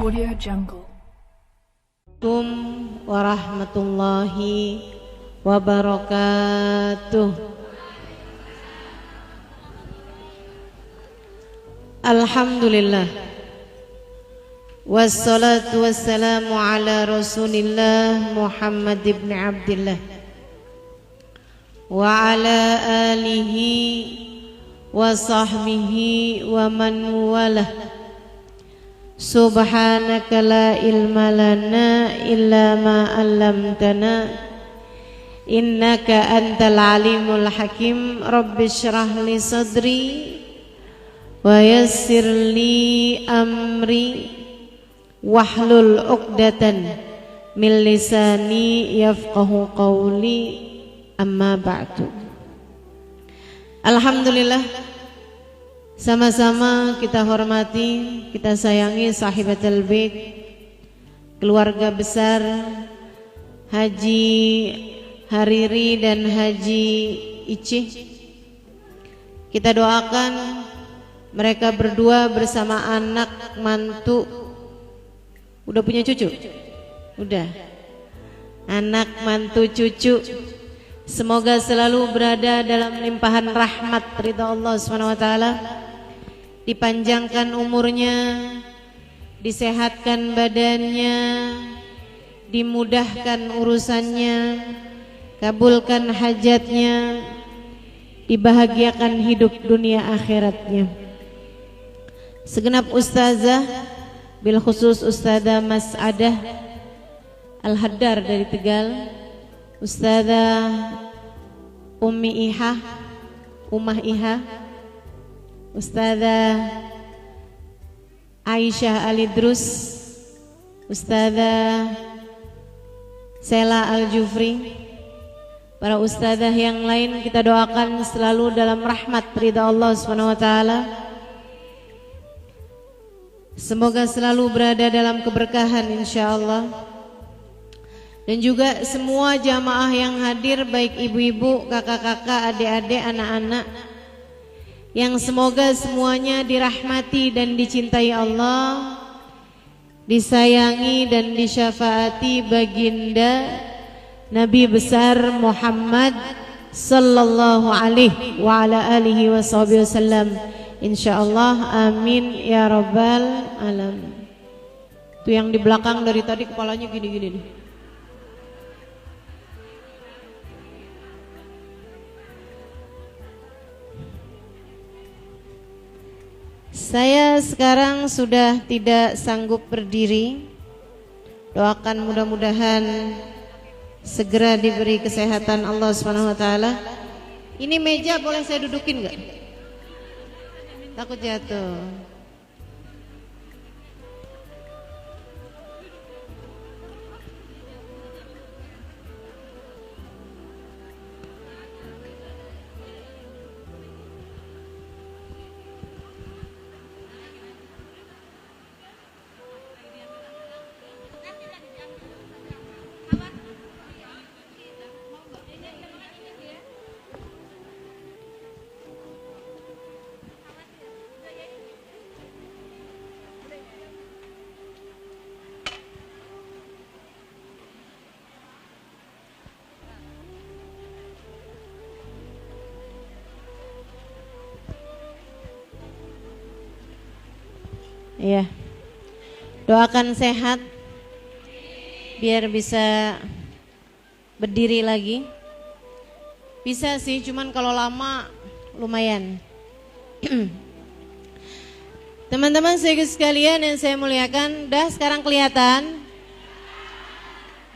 Audio Jungle. Assalamualaikum warahmatullahi wabarakatuh. Alhamdulillah. Wassalatu wassalamu ala Rasulillah Muhammad ibn Abdillah wa ala alihi wa sahbihi wa man walah. Subhanaka la ilma lana illa ma 'allamtana innaka antal alimul hakim. Rabbi shrah li sadri wa yassir li amri wahlul 'uqdatan min lisani yafqahu qawli, amma ba'du. Alhamdulillah, sama-sama kita hormati, kita sayangi sahibatul bait, keluarga besar Haji Hariri dan Haji Icih. Kita doakan mereka berdua bersama anak mantu. Udah punya cucu? Udah. Anak mantu cucu, semoga selalu berada dalam limpahan rahmat ridha Allah Subhanahu wa taala. Dipanjangkan umurnya, disehatkan badannya, dimudahkan urusannya, kabulkan hajatnya, dibahagiakan hidup dunia akhiratnya. Segenap ustazah, bil khusus Ustazah Mas'adah Al-Haddar dari Tegal, Ustazah Ummi Iha, Ummah Iha, Ustazah Aisyah Alidrus, Ustazah Sela Al-Jufri, para ustazah yang lain kita doakan selalu dalam rahmat ridha Allah Subhanahu wa taala. Semoga selalu berada dalam keberkahan insyaallah. Dan juga semua jamaah yang hadir, baik ibu-ibu, kakak-kakak, adik-adik, anak-anak, yang semoga semuanya dirahmati dan dicintai Allah, disayangi dan disyafaati baginda Nabi besar Muhammad sallallahu alaihi wa ala alihi wasallam. Insyaallah, amin ya rabbal alamin. Itu yang di belakang dari tadi kepalanya gini-gini nih. Saya sekarang sudah tidak sanggup berdiri. Doakan mudah-mudahan segera diberi kesehatan Allah Subhanahu wa taala. Ini meja boleh saya dudukin enggak? Takut jatuh. Iya. Doakan sehat biar bisa berdiri lagi. Bisa sih, cuman kalau lama lumayan. Teman-teman sekalian yang saya muliakan, dah sekarang kelihatan?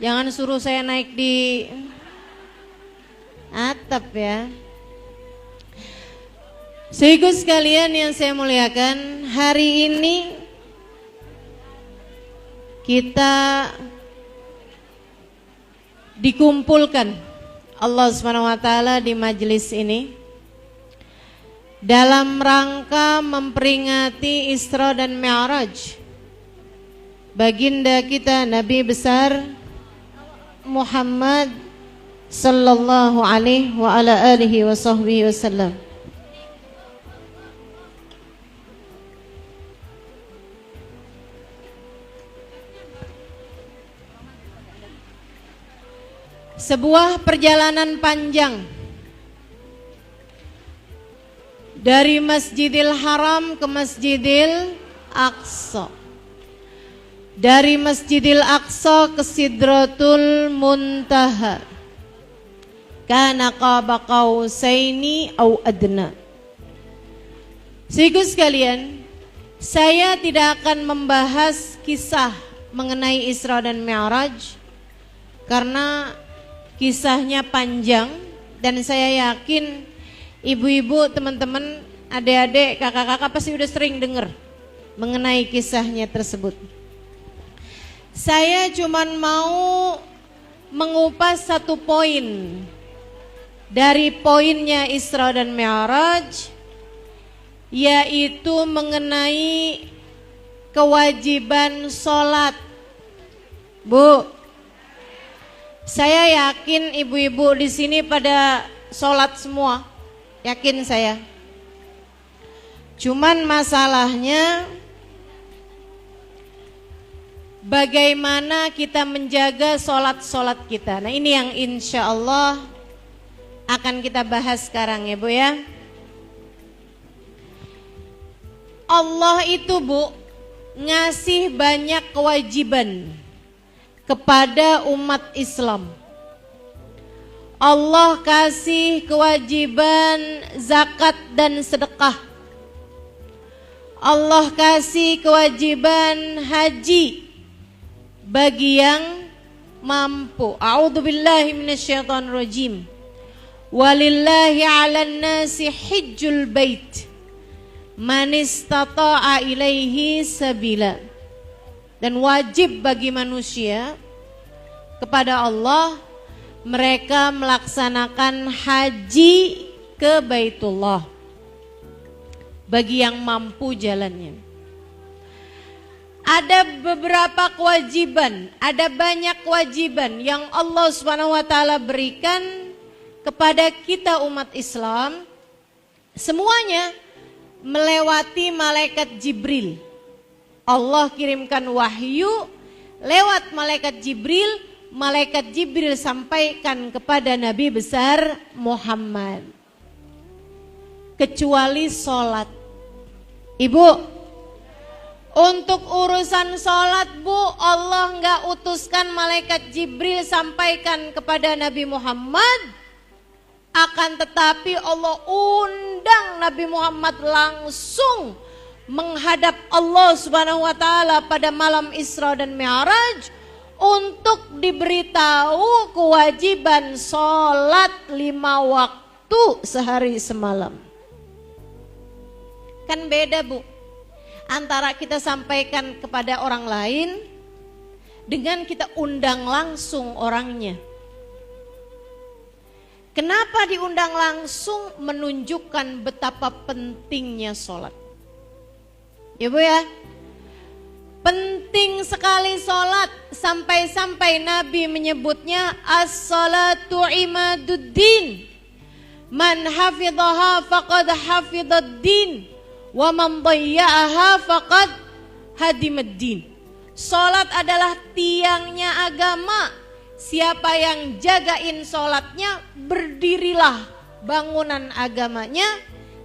Jangan suruh saya naik di atap ya. Sekalian sekalian yang saya muliakan, hari ini kita dikumpulkan Allah Subhanahu wa taala di majelis ini dalam rangka memperingati Isra dan Mi'raj baginda kita Nabi besar Muhammad sallallahu alaihi wa ala alihi wa sahbihi wasallam. Sebuah perjalanan panjang dari Masjidil Haram ke Masjidil Aqsa, dari Masjidil Aqsa ke Sidratul Muntaha, kana qaba qausaini au adna. Sigus sekalian, saya tidak akan membahas kisah mengenai Isra dan Mi'raj karena kisahnya panjang dan saya yakin ibu-ibu, teman-teman, adik-adik, kakak-kakak pasti udah sering dengar mengenai kisahnya tersebut. Saya cuman mau mengupas satu poin dari poinnya Isra dan Mi'raj, yaitu mengenai kewajiban sholat. Bu, saya yakin ibu-ibu di sini pada sholat semua, yakin saya. Cuman masalahnya bagaimana kita menjaga sholat-sholat kita. Nah, ini yang insya Allah akan kita bahas sekarang ya Bu ya. Allah itu Bu ngasih banyak kewajiban kepada umat Islam. Allah kasih kewajiban zakat dan sedekah. Allah kasih kewajiban haji bagi yang mampu. A'udzubillahi minasyaitonirrajim. Walillahi 'alan nasi hijjul bait man istata'a ilaihi sabila. Dan wajib bagi manusia kepada Allah mereka melaksanakan haji ke Baitullah bagi yang mampu jalannya. Ada beberapa kewajiban, ada banyak kewajiban yang Allah Subhanahu wa taala berikan kepada kita umat Islam, semuanya melewati malaikat Jibril. Allah kirimkan wahyu lewat malaikat Jibril. Malaikat Jibril sampaikan kepada Nabi besar Muhammad. Kecuali sholat. Ibu, untuk urusan sholat Bu, Allah nggak utuskan malaikat Jibril sampaikan kepada Nabi Muhammad. Akan tetapi Allah undang Nabi Muhammad langsung menghadap Allah Subhanahu wa taala pada malam Isra dan Mi'raj untuk diberitahu kewajiban sholat 5 waktu sehari semalam. Kan beda Bu antara kita sampaikan kepada orang lain dengan kita undang langsung orangnya. Kenapa diundang langsung? Menunjukkan betapa pentingnya sholat. Ya Bu ya, penting sekali sholat, sampai-sampai Nabi menyebutnya as-salatu imaduddin, man hafidhaha faqad hafidaddin, wa man dayya'aha faqad hadimaddin. Sholat adalah tiangnya agama. Siapa yang jagain sholatnya, berdirilah bangunan agamanya.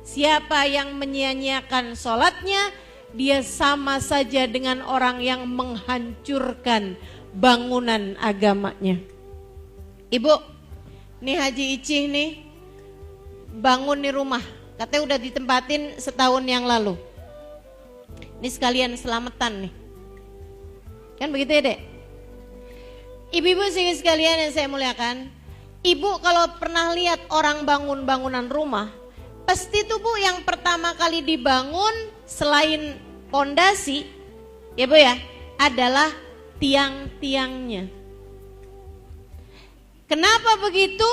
Siapa yang menyia-nyiakan sholatnya, dia sama saja dengan orang yang menghancurkan bangunan agamanya. Ibu, nih Haji Icih nih bangun di rumah, katanya udah ditempatin setahun yang lalu. Ini sekalian selamatan nih, kan begitu ya Dek? Ibu-ibu sekalian yang saya muliakan, ibu kalau pernah lihat orang bangun bangunan rumah, pasti tuh Bu yang pertama kali dibangun selain pondasi, ya Bu ya, adalah tiang-tiangnya. Kenapa begitu?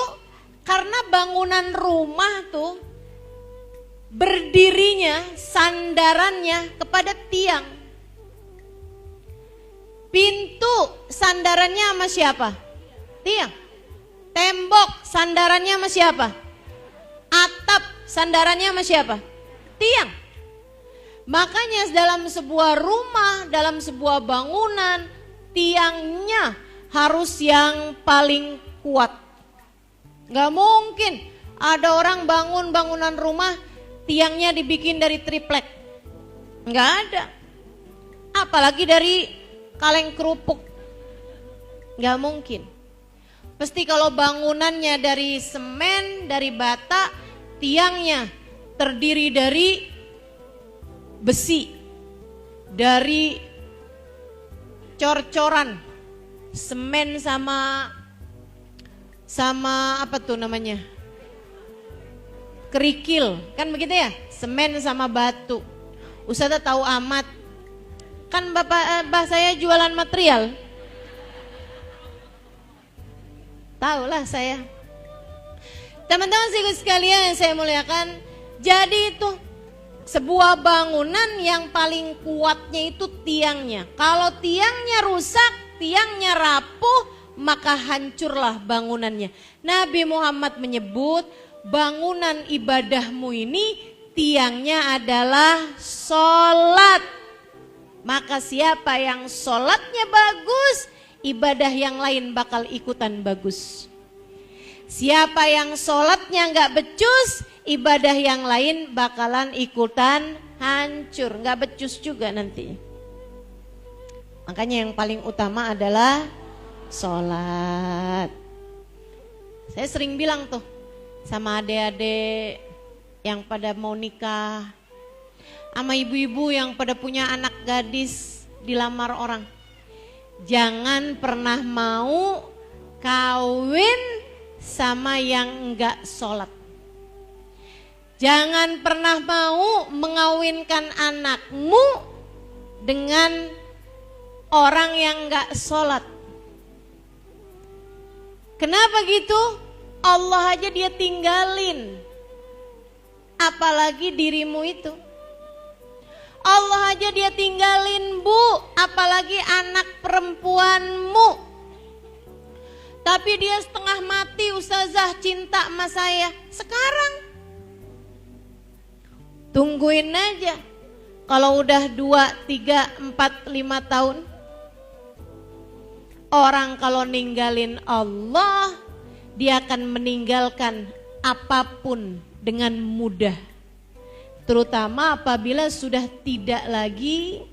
Karena bangunan rumah tuh berdirinya, sandarannya kepada tiang. Pintu sandarannya sama siapa? Tiang. Tembok sandarannya sama siapa? Atap sandarannya sama siapa? Tiang. Makanya dalam sebuah rumah, dalam sebuah bangunan, tiangnya harus yang paling kuat. Gak mungkin ada orang bangun bangunan rumah tiangnya dibikin dari triplek. Gak ada. Apalagi dari kaleng kerupuk. Gak mungkin. Pasti kalau bangunannya dari semen, dari bata, tiangnya terdiri dari besi, dari cor-coran, semen sama apa tuh namanya? Kerikil, kan begitu ya? Semen sama batu. Ustazah tahu amat. Kan bapak saya jualan material. Tahulah saya. Teman-teman sekalian yang saya muliakan, jadi itu sebuah bangunan yang paling kuatnya itu tiangnya. Kalau tiangnya rusak, tiangnya rapuh, maka hancurlah bangunannya. Nabi Muhammad menyebut bangunan ibadahmu ini tiangnya adalah sholat. Maka siapa yang sholatnya bagus, ibadah yang lain bakal ikutan bagus. Siapa yang sholatnya gak becus, ibadah yang lain bakalan ikutan hancur, gak becus juga nanti. Makanya yang paling utama adalah sholat. Saya sering bilang tuh sama adik-adik yang pada mau nikah, sama ibu-ibu yang pada punya anak gadis dilamar orang. Jangan pernah mau kawin sama yang enggak sholat. Jangan pernah mau mengawinkan anakmu dengan orang yang enggak sholat. Kenapa gitu? Allah aja dia tinggalin. Apalagi dirimu itu. Allah aja dia tinggalin, Bu, apalagi anak perempuanmu. Tapi dia setengah mati, Ustazah, cinta sama saya. Sekarang tungguin aja. Kalau udah 2, 3, 4, 5 tahun. Orang kalau ninggalin Allah, dia akan meninggalkan apapun dengan mudah. Terutama apabila sudah tidak lagi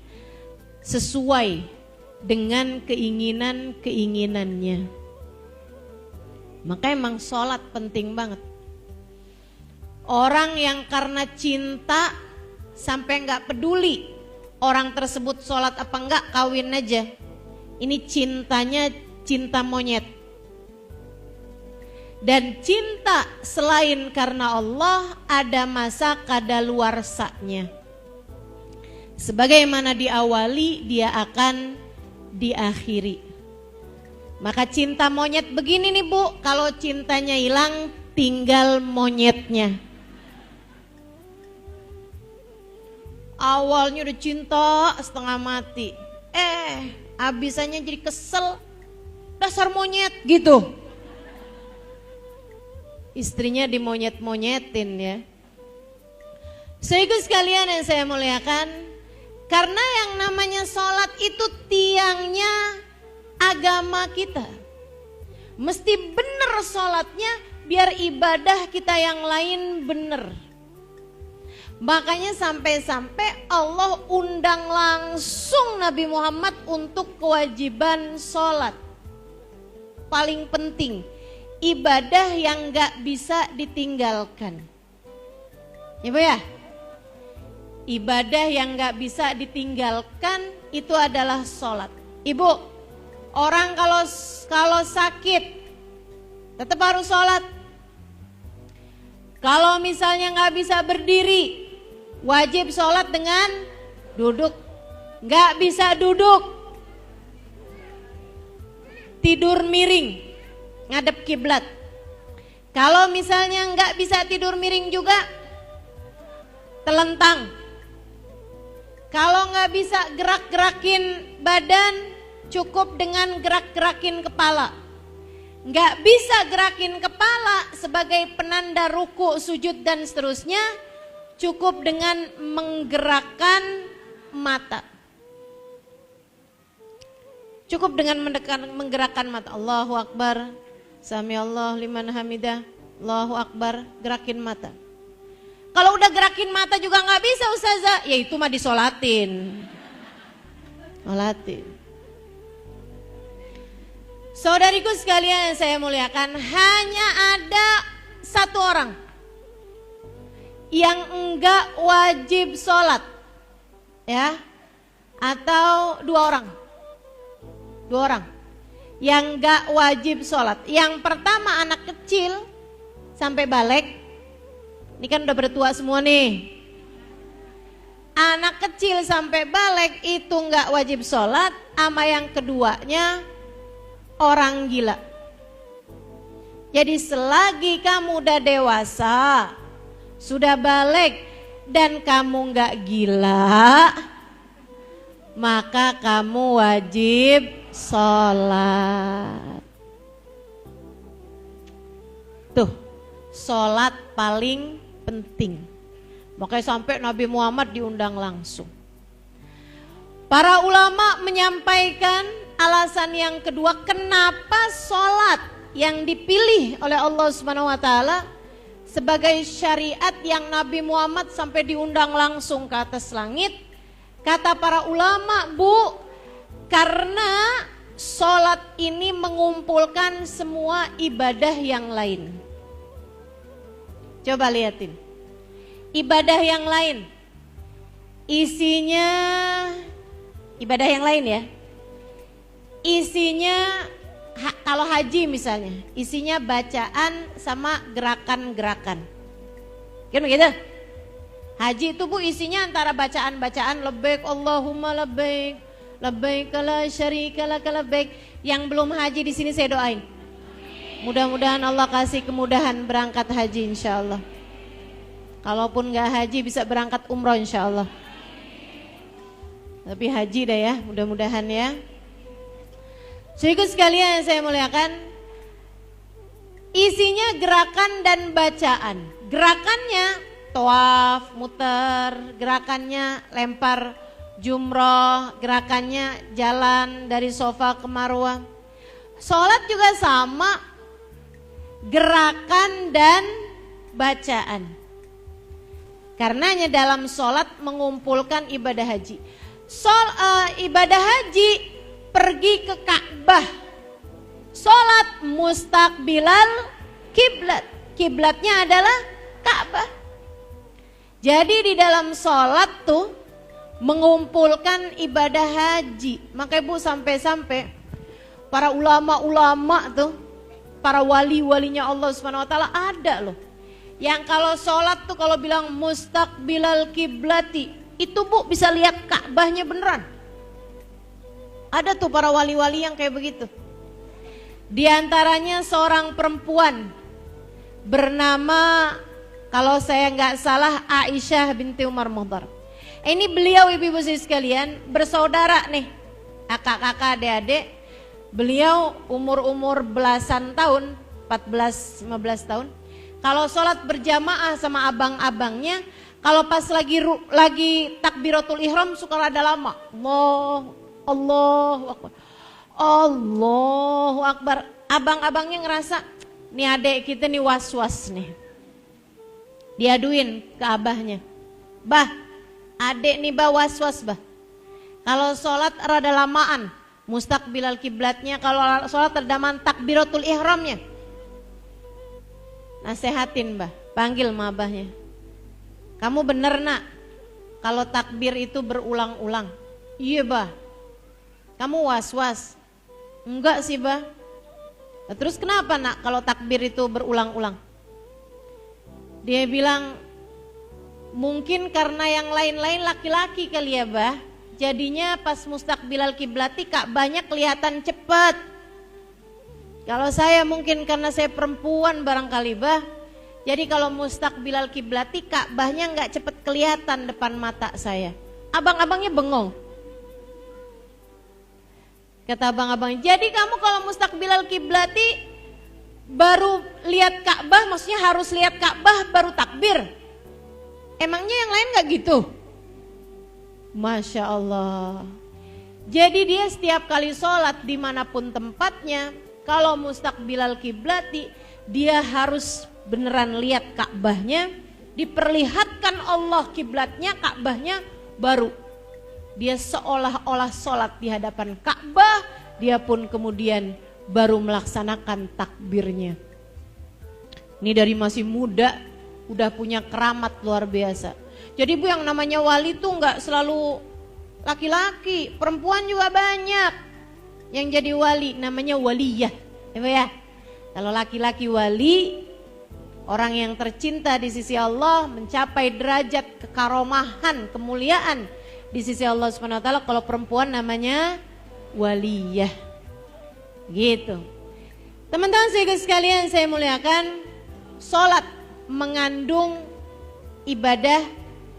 sesuai dengan keinginan-keinginannya. Maka emang sholat penting banget. Orang yang karena cinta sampai gak peduli orang tersebut sholat apa enggak, kawin aja. Ini cintanya cinta monyet. Dan cinta selain karena Allah ada masa kadaluarsanya. Sebagaimana diawali, dia akan diakhiri. Maka cinta monyet begini nih, Bu, kalau cintanya hilang tinggal monyetnya. Awalnya udah cinta setengah mati, habisannya jadi kesel, dasar monyet gitu. Istrinya dimonyet-monyetin ya. Saudara sekalian yang saya muliakan, karena yang namanya sholat itu tiangnya agama kita. Mesti benar sholatnya biar ibadah kita yang lain benar. Makanya sampai-sampai Allah undang langsung Nabi Muhammad untuk kewajiban sholat. Paling penting, ibadah yang gak bisa ditinggalkan. Ya Bu ya? Ibadah yang gak bisa ditinggalkan itu adalah sholat. Ibu, orang kalau sakit tetap harus sholat. Kalau misalnya gak bisa berdiri, wajib sholat dengan duduk. Gak bisa duduk, tidur miring, ngadep kiblat. Kalau misalnya nggak bisa tidur miring juga, telentang. Kalau nggak bisa gerak-gerakin badan, cukup dengan gerak-gerakin kepala. Nggak bisa gerakin kepala sebagai penanda ruku, sujud dan seterusnya, cukup dengan menggerakkan mata. Cukup dengan menggerakkan mata. Allahu Akbar, Sami Allah liman hamidah, Allahu Akbar, gerakin mata. Kalau udah gerakin mata juga nggak bisa Ustazah, ya itu mah disolatin. Sholatin. Saudariku sekalian yang saya muliakan, hanya ada satu orang yang enggak wajib sholat, ya, atau dua orang yang enggak wajib sholat. Yang pertama anak kecil sampai balik. Ini kan udah bertua semua nih. Anak kecil sampai balik itu enggak wajib sholat. Sama yang keduanya orang gila. Jadi selagi kamu udah dewasa, sudah balik dan kamu enggak gila, maka kamu wajib sholat. Tuh, sholat paling penting. Makanya sampai Nabi Muhammad diundang langsung. Para ulama menyampaikan alasan yang kedua kenapa sholat yang dipilih oleh Allah Subhanahu wa taala sebagai syariat yang Nabi Muhammad sampai diundang langsung ke atas langit. Kata para ulama, Bu, karena sholat ini mengumpulkan semua ibadah yang lain. Coba lihatin. Ibadah yang lain. Isinya, ibadah yang lain ya. Isinya, kalau haji misalnya, isinya bacaan sama gerakan-gerakan. Kan begitu? Haji itu Bu isinya antara bacaan-bacaan labbaik Allahumma labbaik, labbaik la syarika lak labbaik. Yang belum haji di sini saya doain. Mudah-mudahan Allah kasih kemudahan berangkat haji insyaallah. Kalaupun gak haji bisa berangkat umroh insyaallah. Tapi haji dah ya, mudah-mudahan ya. Saudaraku sekalian yang saya muliakan, isinya gerakan dan bacaan. Gerakannya tawaf, muter, gerakannya lempar jumroh, gerakannya jalan dari Sofa ke Marwah. Sholat juga sama, gerakan dan bacaan. Karenanya dalam sholat mengumpulkan ibadah haji. Ibadah haji pergi ke Ka'bah. Sholat mustaqbilal kiblat. Kiblatnya adalah Ka'bah. Jadi di dalam sholat tuh mengumpulkan ibadah haji. Makanya Bu sampai-sampai para ulama-ulama tuh, para wali-walinya Allah Subhanahu wa taala ada loh. Yang kalau sholat tuh kalau bilang mustaqbilal kiblati, itu Bu bisa lihat Ka'bahnya beneran. Ada tuh para wali-wali yang kayak begitu. Di antaranya seorang perempuan bernama, kalau saya nggak salah, Aisyah binti Umar Muhdar. Ini beliau ibu-ibu sekalian bersaudara nih, kakak-kakak, adik-adik. Beliau umur-umur belasan tahun, 14-15 tahun. Kalau sholat berjamaah sama abang-abangnya, kalau pas lagi takbiratul ihram suka rada lama. Allahu Akbar. Allahu Akbar. Abang-abangnya ngerasa, nih adek kita nih was-was nih. Diaduin ke abahnya. Bah, adek nih bah was-was bah. Kalau sholat rada lamaan, mustaqbilal kiblatnya, kalau sholat terdaman takbiratul ihramnya. Nasehatin bah, panggil sama abahnya. Kamu bener nak, kalau takbir itu berulang-ulang. Iya bah. Kamu was-was. Enggak sih bah. Nah, terus kenapa nak kalau takbir itu berulang-ulang? Dia bilang, mungkin karena yang lain-lain laki-laki kali ya bah. Jadinya pas mustaqbilal kiblati Ka'bahnya kelihatan cepat. Kalau saya mungkin karena saya perempuan barangkali bah. Jadi kalau mustaqbilal kiblati Ka'bahnya nggak cepet kelihatan depan mata saya. Abang-abangnya bengong. Kata abang-abang, jadi kamu kalau mustaqbilal kiblati baru lihat Ka'bah, maksudnya harus lihat Ka'bah baru takbir. Emangnya yang lain nggak gitu? Masya Allah. Jadi dia setiap kali sholat dimanapun tempatnya, Kalau mustaqbilal kiblati, dia harus beneran lihat Ka'bahnya, diperlihatkan Allah kiblatnya, Ka'bahnya, baru dia seolah-olah sholat di hadapan Ka'bah, dia pun kemudian baru melaksanakan takbirnya. Ini dari masih muda udah punya keramat luar biasa. Jadi Bu, yang namanya wali tuh nggak selalu laki-laki, perempuan juga banyak yang jadi wali, namanya waliyah, ya Bu ya. Kalau laki-laki wali, orang yang tercinta di sisi Allah, mencapai derajat kekaromahan, kemuliaan di sisi Allah Subhanahu wa taala. Kalau perempuan namanya waliyah. Gitu. Teman-teman sekalian saya muliakan, sholat mengandung ibadah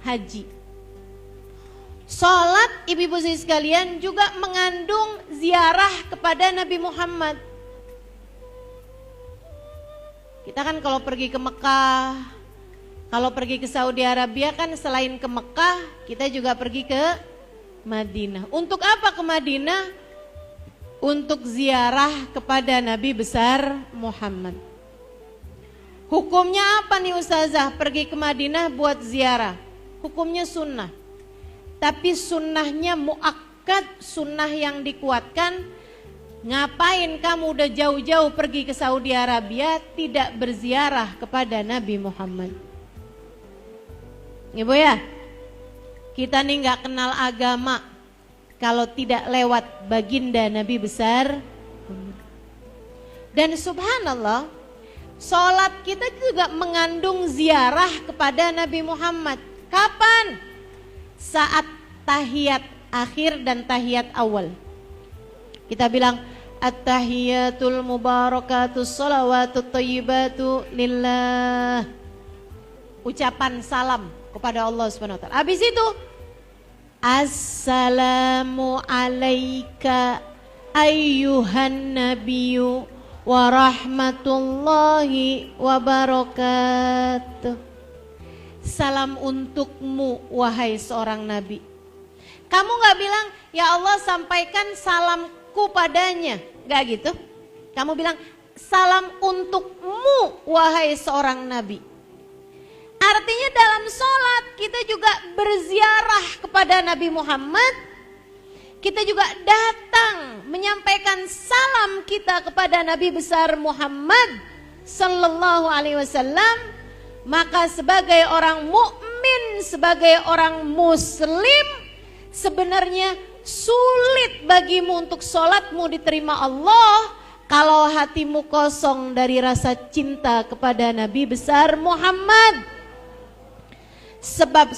haji. Sholat ibu-ibu sekalian juga mengandung ziarah kepada Nabi Muhammad. Kita kan kalau pergi ke Mekah, kalau pergi ke Saudi Arabia kan selain ke Mekah, kita juga pergi ke Madinah. Untuk apa ke Madinah? Untuk ziarah kepada Nabi besar Muhammad. Hukumnya apa nih Ustazah? Pergi ke Madinah buat ziarah. Hukumnya sunnah. Tapi sunnahnya muakkad, sunnah yang dikuatkan. Ngapain kamu udah jauh-jauh pergi ke Saudi Arabia tidak berziarah kepada Nabi Muhammad? Ibu ya, kita nih gak kenal agama kalau tidak lewat baginda Nabi besar. Dan subhanallah, sholat kita juga mengandung ziarah kepada Nabi Muhammad. Kapan? Saat tahiyat akhir dan tahiyat awal. Kita bilang at-tahiyatul mubarakatus sholawatut thayyibatu lillah. Ucapan salam kepada Allah Subhanahu wa taala. Habis itu assalamu alayka ayyuhan nabiyyu wa rahmatullahi wa barakatuh. Salam untukmu wahai seorang nabi. Kamu gak bilang ya Allah sampaikan salamku padanya, gak gitu. Kamu bilang salam untukmu wahai seorang nabi. Artinya dalam sholat kita juga berziarah kepada Nabi Muhammad. Kita juga datang menyampaikan salam kita kepada Nabi besar Muhammad sallallahu alaihi wasallam. Maka sebagai orang mukmin, sebagai orang muslim, sebenarnya sulit bagimu untuk sholatmu diterima Allah kalau hatimu kosong dari rasa cinta kepada Nabi besar Muhammad. Sebab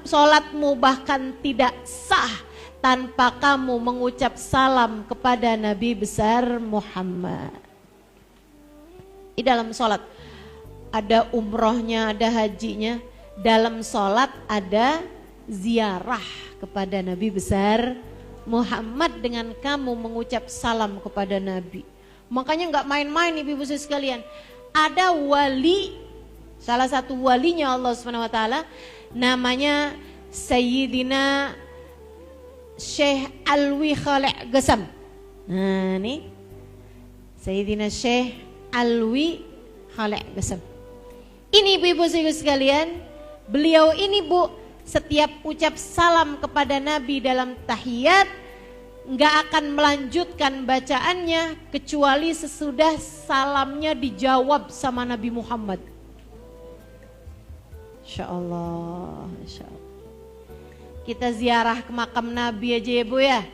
sholatmu bahkan tidak sah tanpa kamu mengucap salam kepada Nabi besar Muhammad. Di dalam sholat ada umrohnya, ada hajinya. Dalam sholat ada ziarah kepada Nabi besar Muhammad dengan kamu mengucap salam kepada Nabi. Makanya gak main-main ibu-ibu sekalian. Ada wali, salah satu walinya Allah SWT, namanya Sayyidina Syekh Alwi Khalek Gesam. Nah ini Sayyidina Syekh Alwi Khalek Gesam. Ini ibu-ibu sekalian, beliau ini Bu, setiap ucap salam kepada Nabi dalam tahiyat nggak akan melanjutkan bacaannya kecuali sesudah salamnya dijawab sama Nabi Muhammad. Insya Allah, insya Allah. Kita ziarah ke makam Nabi aja ya Bu ya,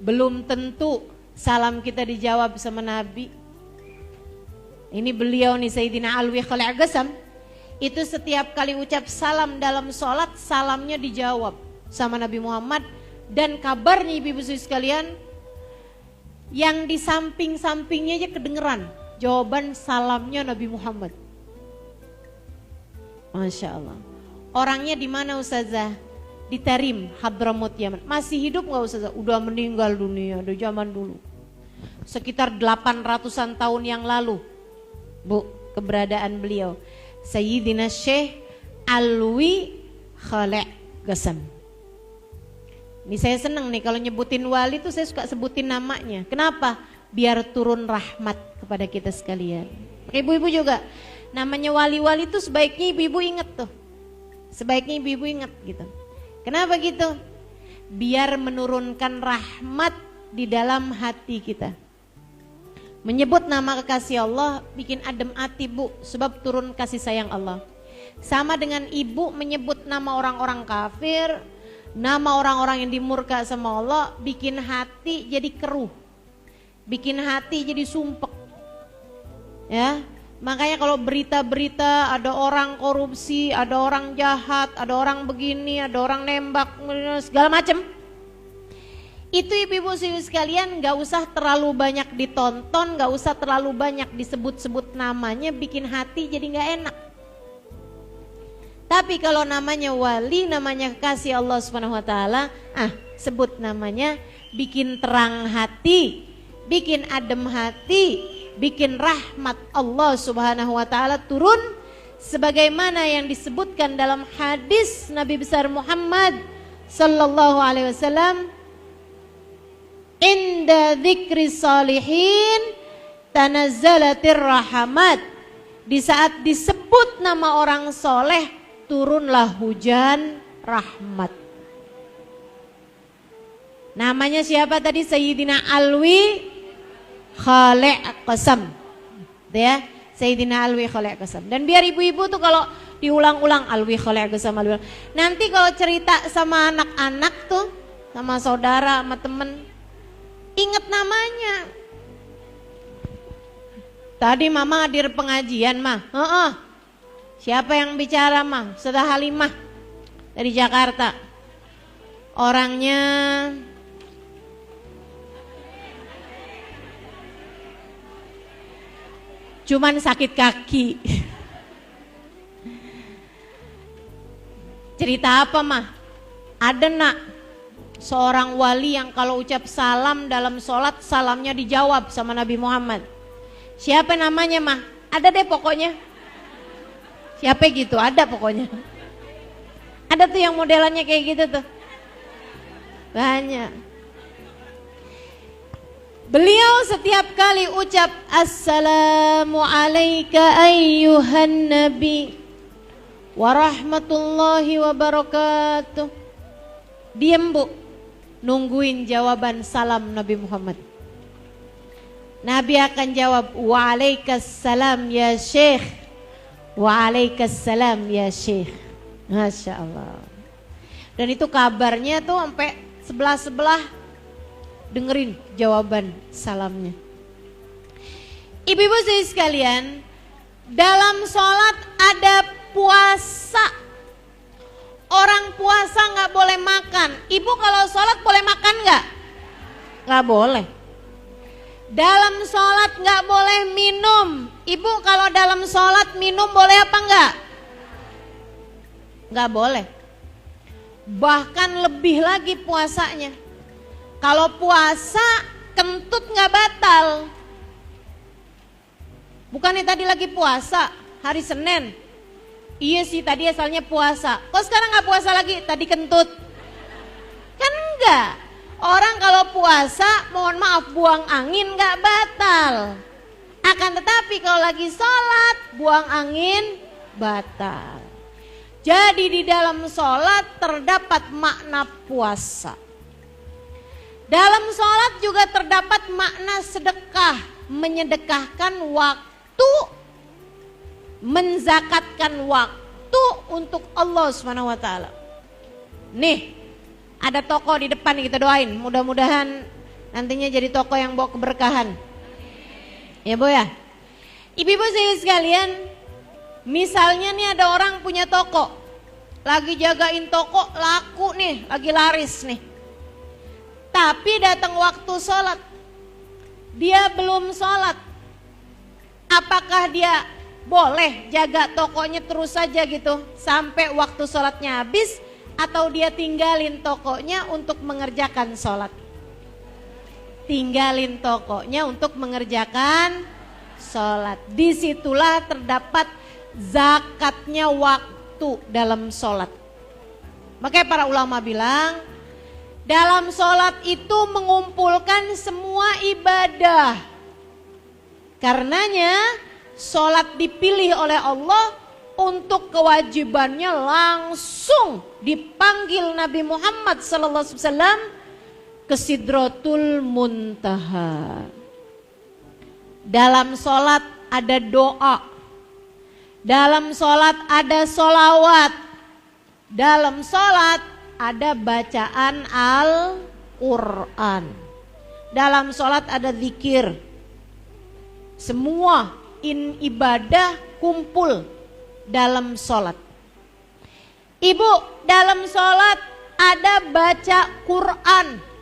belum tentu salam kita dijawab sama Nabi. Ini beliau nih Sayyidina Alwi Khalek Gesam, itu setiap kali ucap salam dalam sholat, salamnya dijawab sama Nabi Muhammad. Dan kabarnya ibu-ibu sekalian, yang di samping-sampingnya aja kedengeran jawaban salamnya Nabi Muhammad. Masya Allah. Orangnya di mana Ustazah? Di Tarim, Hadramut, Yaman. Masih hidup gak Ustazah? Udah meninggal dunia, udah zaman dulu. Sekitar 800-an tahun yang lalu Bu, keberadaan beliau. Sayyidina Syekh Alwi Khalek Gesam. Ini saya senang nih kalau nyebutin wali tuh saya suka sebutin namanya. Kenapa? biar turun rahmat kepada kita sekalian. Ibu-ibu juga, namanya wali-wali itu sebaiknya ibu-ibu ingat tuh. Sebaiknya ibu-ibu ingat gitu. Kenapa gitu? Biar menurunkan rahmat di dalam hati kita. Menyebut nama kekasih Allah bikin adem hati bu, sebab turun kasih sayang Allah. Sama dengan ibu menyebut nama orang-orang kafir, nama orang-orang yang dimurka sama Allah, bikin hati jadi keruh, bikin hati jadi sumpek. Ya, makanya kalau berita-berita ada orang korupsi, ada orang jahat, ada orang begini, ada orang nembak, segala macam. Itu ibu-ibu sekalian gak usah terlalu banyak ditonton, gak usah terlalu banyak disebut-sebut namanya, bikin hati jadi gak enak. Tapi kalau namanya wali, namanya kekasih Allah Subhanahu wa taala, sebut namanya, bikin terang hati, bikin adem hati, bikin rahmat Allah Subhanahu wa taala turun sebagaimana yang disebutkan dalam hadis Nabi besar Muhammad sallallahu alaihi wasallam, inda dzikri salihin tanazzalatir rahmat. Di saat disebut nama orang soleh, turunlah hujan rahmat. Namanya siapa tadi? Sayyidina Alwi Khalek Qasam. Ya, Sayyidina Alwi Khalek Qasam. Dan biar ibu-ibu tuh kalau diulang-ulang Alwi Khalek Qasam, nanti kalau cerita sama anak-anak tuh, sama saudara, sama temen, ingat namanya. Tadi mama hadir pengajian mah. Siapa yang bicara mah? Ustazah Halimah dari Jakarta. Orangnya cuman sakit kaki. Cerita apa mah? Ada nak seorang wali yang kalau ucap salam dalam sholat, salamnya dijawab sama Nabi Muhammad. Siapa namanya mah? Ada deh pokoknya. Siapa gitu? Ada pokoknya. Ada tuh yang modelannya kayak gitu tuh. Banyak. Beliau setiap kali ucap assalamu alayka ayyuhan nabi warahmatullahi wabarakatuh, diem bu, nungguin jawaban salam Nabi Muhammad. Nabi akan jawab waalaikumsalam ya syekh, waalaikumsalam ya syekh. Masya Allah. Dan itu kabarnya tuh sampai sebelah-sebelah dengerin jawaban salamnya. Ibu-ibu sekalian, dalam sholat ada puasa. Orang puasa nggak boleh makan. Ibu kalau sholat boleh makan nggak? Nggak boleh. Dalam sholat nggak boleh minum. Ibu kalau dalam sholat minum boleh apa nggak? Nggak boleh. Bahkan lebih lagi puasanya. Kalau puasa kentut nggak batal. Bukannya tadi lagi puasa hari Senin. Iya sih tadi asalnya puasa. Kok sekarang nggak puasa lagi? Tadi kentut. Kan enggak. Orang kalau puasa mohon maaf buang angin nggak batal. Akan tetapi kalau lagi sholat buang angin batal. Jadi di dalam sholat terdapat makna puasa. Dalam sholat juga terdapat makna sedekah, menyedekahkan waktu, menzakatkan waktu untuk Allah Subhanahu wa taala. Nih, ada toko di depan, kita doain, mudah-mudahan nantinya jadi toko yang bawa keberkahan. Ya Bu ya. Ibu-ibu sekalian, misalnya nih ada orang punya toko, lagi jagain toko, laku nih, lagi laris nih. Tapi datang waktu sholat, dia belum sholat. Apakah dia boleh jaga tokonya terus saja gitu sampai waktu sholatnya habis, atau dia tinggalin tokonya untuk mengerjakan sholat? Tinggalin tokonya untuk mengerjakan sholat. Disitulah terdapat zakatnya waktu dalam sholat. Makanya para ulama bilang, Dalam sholat itu mengumpulkan semua ibadah. Karenanya sholat dipilih oleh Allah untuk kewajibannya langsung dipanggil Nabi Muhammad SAW ke Sidratul Muntaha. Dalam sholat ada doa, dalam sholat ada sholawat, dalam sholat ada bacaan Al-Quran, dalam sholat ada zikir. Semua ibadah kumpul dalam sholat. Ibu, dalam sholat ada baca Quran.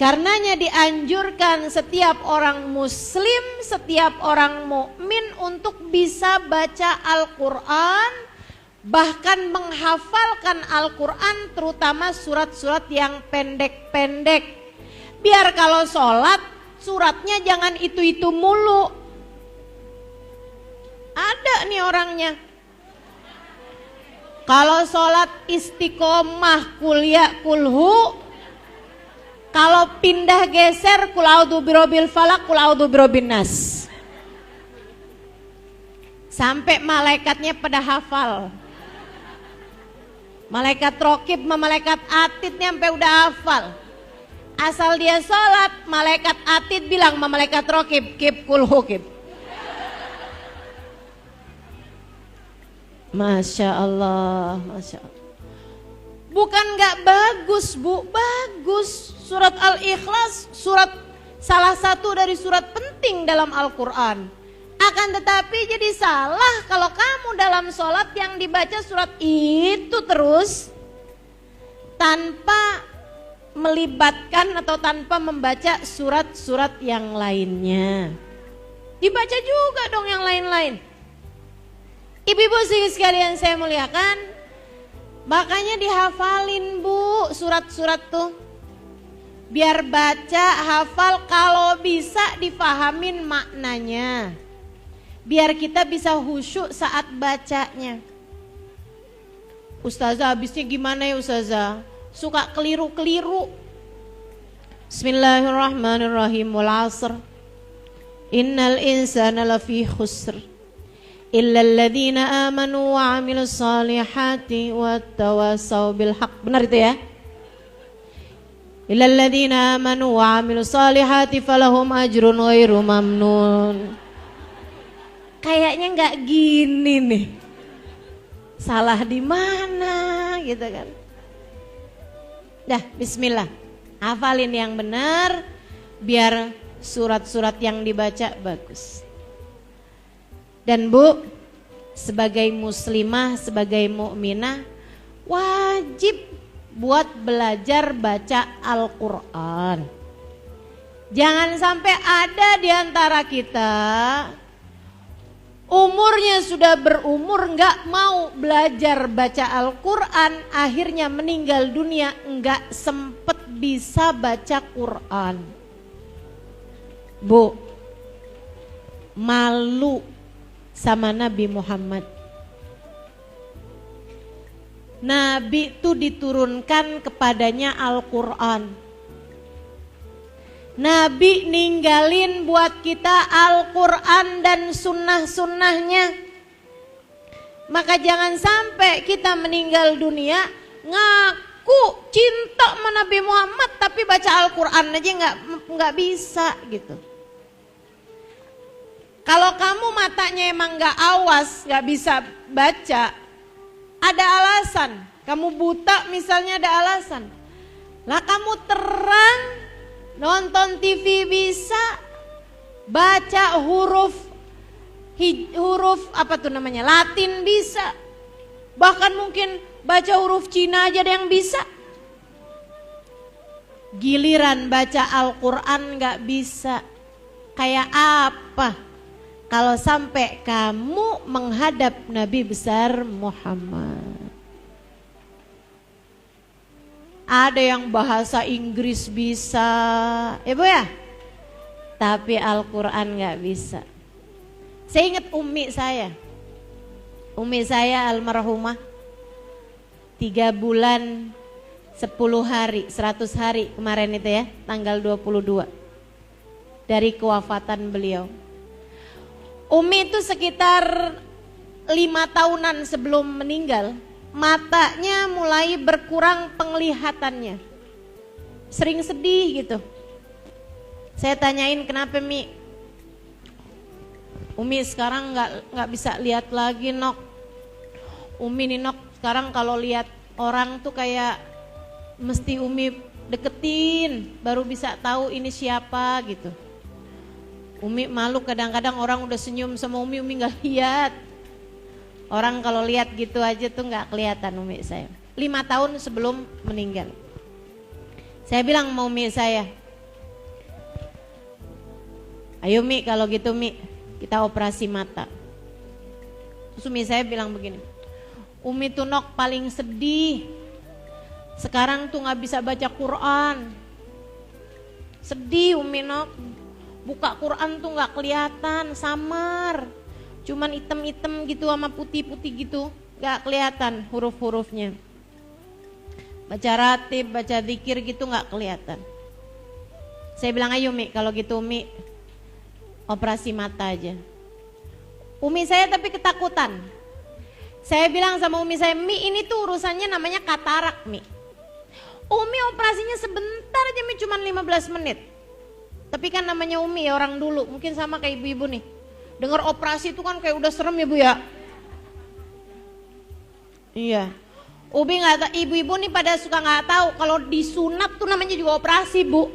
Karenanya dianjurkan setiap orang muslim, setiap orang mukmin untuk bisa baca Al-Quran, bahkan menghafalkan Al-Quran, terutama surat-surat yang pendek-pendek. Biar kalau sholat suratnya jangan itu-itu mulu. Ada nih orangnya. Kalau sholat istiqomah kuliah kulhu, kalau pindah geser kul a'udzu birabbil falaq, kul a'udzu birabbin nas. Sampai malaikatnya pada hafal. Malaikat rokib sama malaikat atidnya sampai udah hafal. Asal dia sholat, malaikat atid bilang sama malaikat rokib, kib kulhu kib. Masya Allah, Masya Allah. Bukan gak bagus Bu, bagus. Surat Al-Ikhlas, salah satu dari surat penting dalam Al-Quran. Akan tetapi jadi salah kalau kamu dalam sholat yang dibaca surat itu terus tanpa melibatkan atau tanpa membaca surat-surat yang lainnya. Dibaca juga dong yang lain-lain. Ibu-ibu sekalian saya muliakan, makanya dihafalin Bu surat-surat tuh. Biar baca, hafal, kalau bisa difahamin maknanya. Biar kita bisa khusyuk saat bacanya. Ustazah habisnya gimana ya Ustazah? Suka keliru-keliru. Bismillahirrahmanirrahim. Wal 'asr. Innal insana lafi khusr. Illa alladhina amanu wa 'amilus salihati wattawasaw bil haqq. Benar itu ya? Illa alladhina amanu wa 'amilus salihati falahum ajrun ghairu mamnun. Kayaknya nggak gini nih, salah di mana gitu kan? Dah, Bismillah, hafalin yang benar, biar surat-surat yang dibaca bagus. Dan Bu, sebagai muslimah, sebagai mukminah, wajib buat belajar baca Al-Quran. Jangan sampai ada di antara kita umurnya sudah berumur nggak mau belajar baca Al-Quran, akhirnya meninggal dunia nggak sempet bisa baca Quran. Bu, malu sama Nabi Muhammad. Nabi itu diturunkan kepadanya Al-Quran. Nabi ninggalin buat kita Al-Quran dan sunnah-sunnahnya. Maka jangan sampai kita meninggal dunia ngaku cinta sama Nabi Muhammad tapi baca Al-Quran aja nggak bisa gitu. Kalau kamu matanya emang nggak awas, nggak bisa baca, ada alasan. Kamu buta misalnya, ada alasan. Lah kamu terang, nonton TV bisa, baca huruf apa tuh namanya, Latin bisa, bahkan mungkin baca huruf Cina aja ada yang bisa. Giliran baca Al-Quran gak bisa. Kayak apa kalau sampai kamu menghadap Nabi besar Muhammad? Ada yang bahasa Inggris bisa, Bu ya, tapi Al-Quran gak bisa. Saya ingat umi saya almarhumah, 3 bulan 10 hari, 100 hari kemarin itu ya, tanggal 22 dari kewafatan beliau. Umi itu sekitar 5 tahunan sebelum meninggal, matanya mulai berkurang penglihatannya. Sering sedih gitu. Saya tanyain, kenapa Mi? Umi sekarang nggak bisa lihat lagi Nok. Umi nih Nok, sekarang kalau lihat orang tuh kayak mesti Umi deketin baru bisa tahu ini siapa gitu. Umi malu kadang-kadang orang udah senyum sama Umi nggak lihat. Orang kalau lihat gitu aja tuh nggak kelihatan Umi saya. 5 tahun sebelum meninggal. Saya bilang sama Umi saya, ayo Mi kalau gitu Mi, kita operasi mata. Terus Umi saya bilang begini, Umi tuh Nok paling sedih. Sekarang tuh gak bisa baca Quran. Sedih Umi Nok. Buka Quran tuh gak kelihatan, samar. Cuman item-item gitu sama putih-putih gitu. Gak kelihatan huruf-hurufnya. Baca ratib, baca zikir gitu gak kelihatan. Saya bilang ayo Mi, kalau gitu Umi operasi mata aja. Umi saya tapi ketakutan. Saya bilang sama Umi saya, Mi ini tuh urusannya namanya katarak Mi. Umi operasinya sebentar aja Mi, cuma 15 menit. Tapi kan namanya Umi ya orang dulu, mungkin sama kayak ibu-ibu nih. Dengar operasi itu kan kayak udah serem ya Bu ya. Iya. Umi nggak, ibu-ibu nih pada suka nggak tahu kalau disunat tuh namanya juga operasi Bu.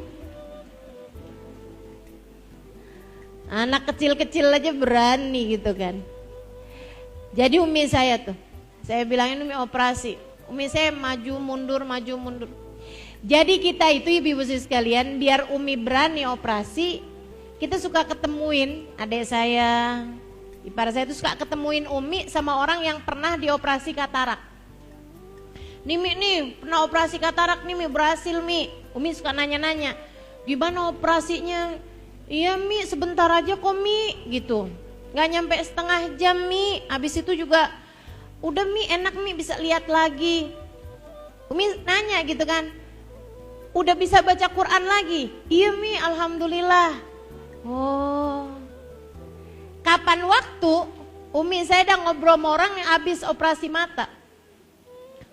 Anak kecil-kecil aja berani gitu kan. Jadi Umi saya tuh, saya bilangin Umi operasi. Umi saya maju mundur. Jadi kita itu ibu-ibu sekalian, biar Umi berani operasi, kita suka ketemuin adik saya, ipar saya itu suka ketemuin Umi sama orang yang pernah dioperasi katarak. Nih Mi nih, pernah operasi katarak nih Mi, berhasil Mi. Umi suka nanya-nanya, gimana operasinya? Iya Mi, sebentar aja kok Mi, gitu. Gak nyampe setengah jam Mi, habis itu juga udah Mi, enak Mi, bisa lihat lagi. Umi nanya gitu kan, udah bisa baca Quran lagi? Iya Mi, alhamdulillah. Oh, kapan waktu Umi saya udah ngobrol sama orang yang habis operasi mata.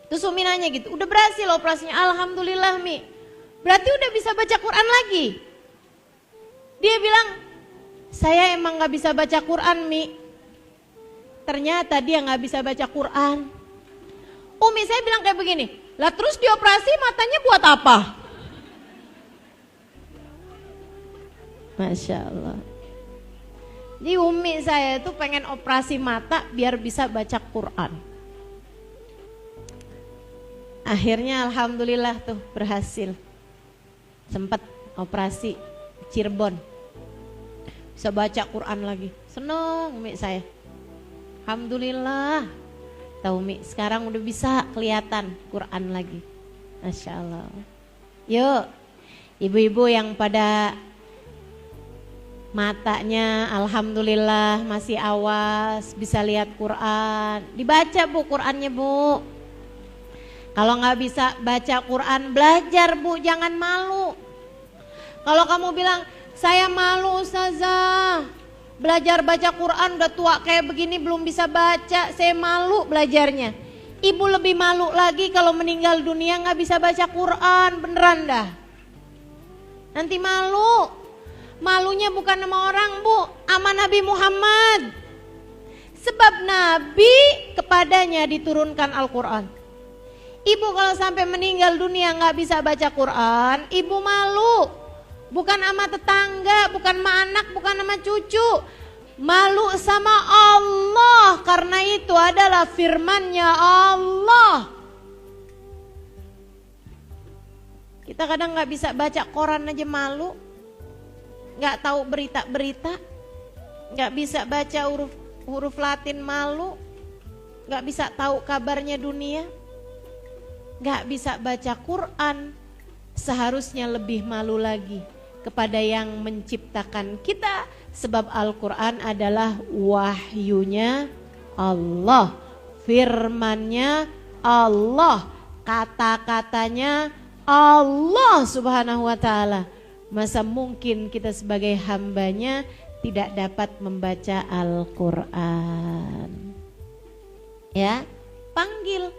Terus Umi nanya gitu, udah berhasil operasinya? Alhamdulillah Mi. Berarti udah bisa baca Quran lagi? Dia bilang, saya emang gak bisa baca Quran Mi. Ternyata dia gak bisa baca Quran. Umi saya bilang kayak begini, lah terus dioperasi matanya buat apa? Masya Allah. Jadi Umi saya tuh pengen operasi mata biar bisa baca Quran. Akhirnya alhamdulillah tuh berhasil. Sempat operasi Cirebon. Bisa baca Quran lagi. Seneng Umi saya. Alhamdulillah. Tahu Umi sekarang udah bisa kelihatan Quran lagi. Masya Allah. Yuk ibu-ibu yang pada matanya alhamdulillah masih awas, bisa lihat Quran, dibaca Bu Qurannya Bu. Kalau nggak bisa baca Quran, belajar Bu, jangan malu. Kalau kamu bilang, saya malu Ustazah, belajar baca Quran udah tua kayak begini belum bisa baca, saya malu belajarnya. Ibu lebih malu lagi kalau meninggal dunia nggak bisa baca Quran, beneran dah. Nanti malu. Malunya bukan sama orang Bu, sama Nabi Muhammad. Sebab Nabi kepadanya diturunkan Al-Quran. Ibu kalau sampai meninggal dunia nggak bisa baca Quran, ibu malu. Bukan sama tetangga, bukan sama anak, bukan sama cucu. Malu sama Allah, karena itu adalah firman-Nya Allah. Kita kadang nggak bisa baca koran aja malu. Nggak tahu berita-berita, nggak bisa baca huruf Latin malu, nggak bisa tahu kabarnya dunia, nggak bisa baca Quran, seharusnya lebih malu lagi kepada yang menciptakan kita, sebab Al-Quran adalah wahyunya Allah, firmannya Allah, kata-katanya Allah Subhanahu wa ta'ala. Masa mungkin kita sebagai hambanya tidak dapat membaca Al-Quran? Ya, panggil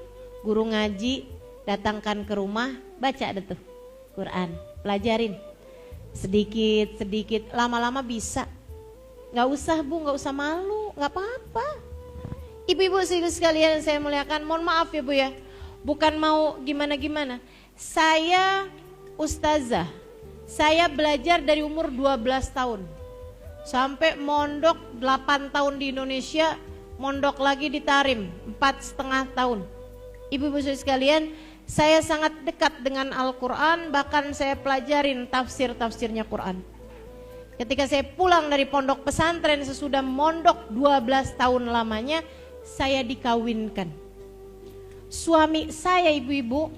guru ngaji, datangkan ke rumah, baca deh tuh Quran, pelajarin sedikit-sedikit, lama-lama bisa. Gak usah Bu, gak usah malu, gak apa-apa. Ibu-ibu sekalian saya muliakan, mohon maaf ya Bu ya, bukan mau gimana-gimana. Saya ustazah, saya belajar dari umur 12 tahun sampai mondok 8 tahun di Indonesia, mondok lagi di Tarim 4,5 tahun. Ibu-ibu sekalian, saya sangat dekat dengan Al-Quran, bahkan saya pelajarin tafsir-tafsirnya Quran. Ketika saya pulang dari pondok pesantren sesudah mondok 12 tahun lamanya, saya dikawinkan. Suami saya ibu-ibu,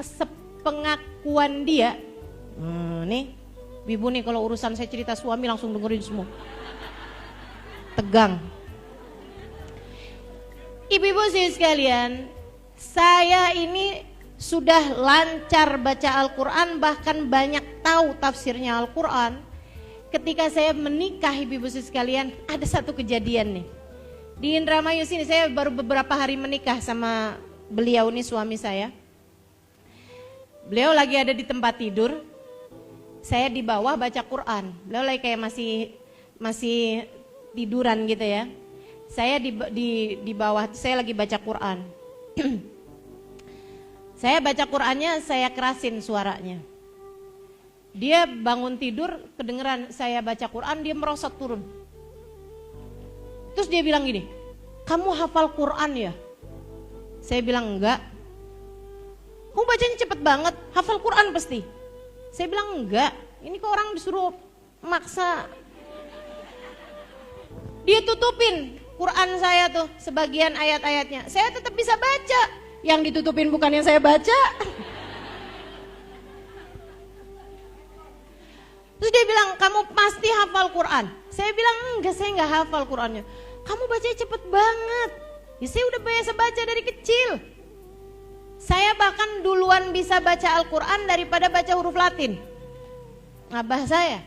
sepengakuan dia, nih ibu nih kalau urusan saya cerita suami langsung dengerin semua, tegang. Ibu-ibu sekalian, saya ini sudah lancar baca Al-Quran, bahkan banyak tahu tafsirnya Al-Quran. Ketika saya menikah ibu-ibu sekalian, ada satu kejadian nih. Di Indramayu sini, saya baru beberapa hari menikah sama beliau nih, suami saya. Beliau lagi ada di tempat tidur, saya di bawah baca Quran. Beliau lagi kayak masih tiduran gitu ya. Saya di bawah, saya lagi baca Quran. Saya baca Qurannya, saya kerasin suaranya. Dia bangun tidur, kedengeran saya baca Quran, dia merosot turun. Terus dia bilang gini, kamu hafal Quran ya? Saya bilang enggak. Kamu bacanya cepet banget, hafal Quran pasti. Saya bilang enggak, ini kok orang disuruh maksa. Dia tutupin Quran saya tuh, sebagian ayat-ayatnya. Saya tetap bisa baca, yang ditutupin bukan yang saya baca. Terus dia bilang, kamu pasti hafal Quran. Saya bilang, enggak, saya enggak hafal Qurannya. Kamu bacanya cepet banget. Ya saya udah biasa baca dari kecil. Saya bahkan duluan bisa baca Al-Quran daripada baca huruf Latin. Abah saya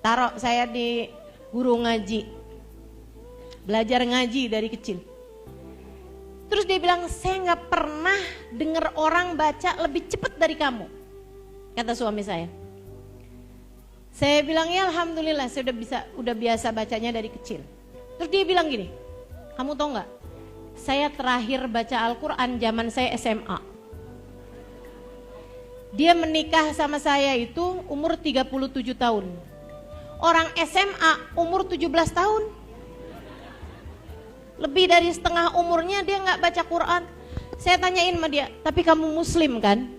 taruh saya di guru ngaji, belajar ngaji dari kecil. Terus dia bilang, saya gak pernah dengar orang baca lebih cepat dari kamu, kata suami saya. Saya bilang, ya alhamdulillah, saya udah biasa bacanya dari kecil. Terus dia bilang gini, kamu tau gak, saya terakhir baca Al-Quran zaman saya SMA. Dia menikah sama saya itu umur 37 tahun. Orang SMA umur 17 tahun. Lebih dari setengah umurnya dia gak baca Quran. Saya tanyain sama dia, tapi kamu muslim kan?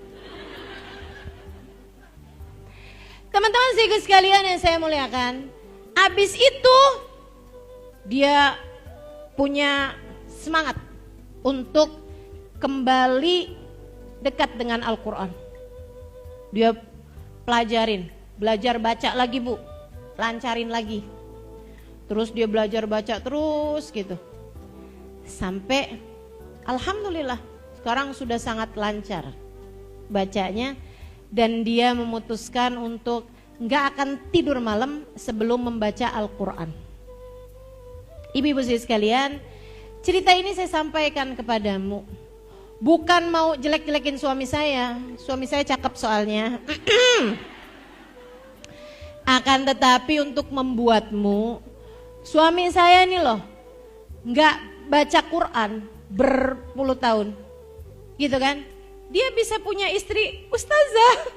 Teman-teman sekalian yang saya muliakan, abis itu dia punya semangat untuk kembali dekat dengan Al-Quran. Dia belajar baca lagi Bu, lancarin lagi. Terus dia belajar baca terus gitu. Sampai alhamdulillah sekarang sudah sangat lancar bacanya. Dan dia memutuskan untuk gak akan tidur malam sebelum membaca Al-Quran. Ibu-ibu sekalian, cerita ini saya sampaikan kepadamu bukan mau jelek-jelekin suami saya. Suami saya cakep soalnya. Akan tetapi untuk membuatmu, suami saya ini loh gak baca Quran berpuluh tahun, gitu kan? Dia bisa punya istri ustazah.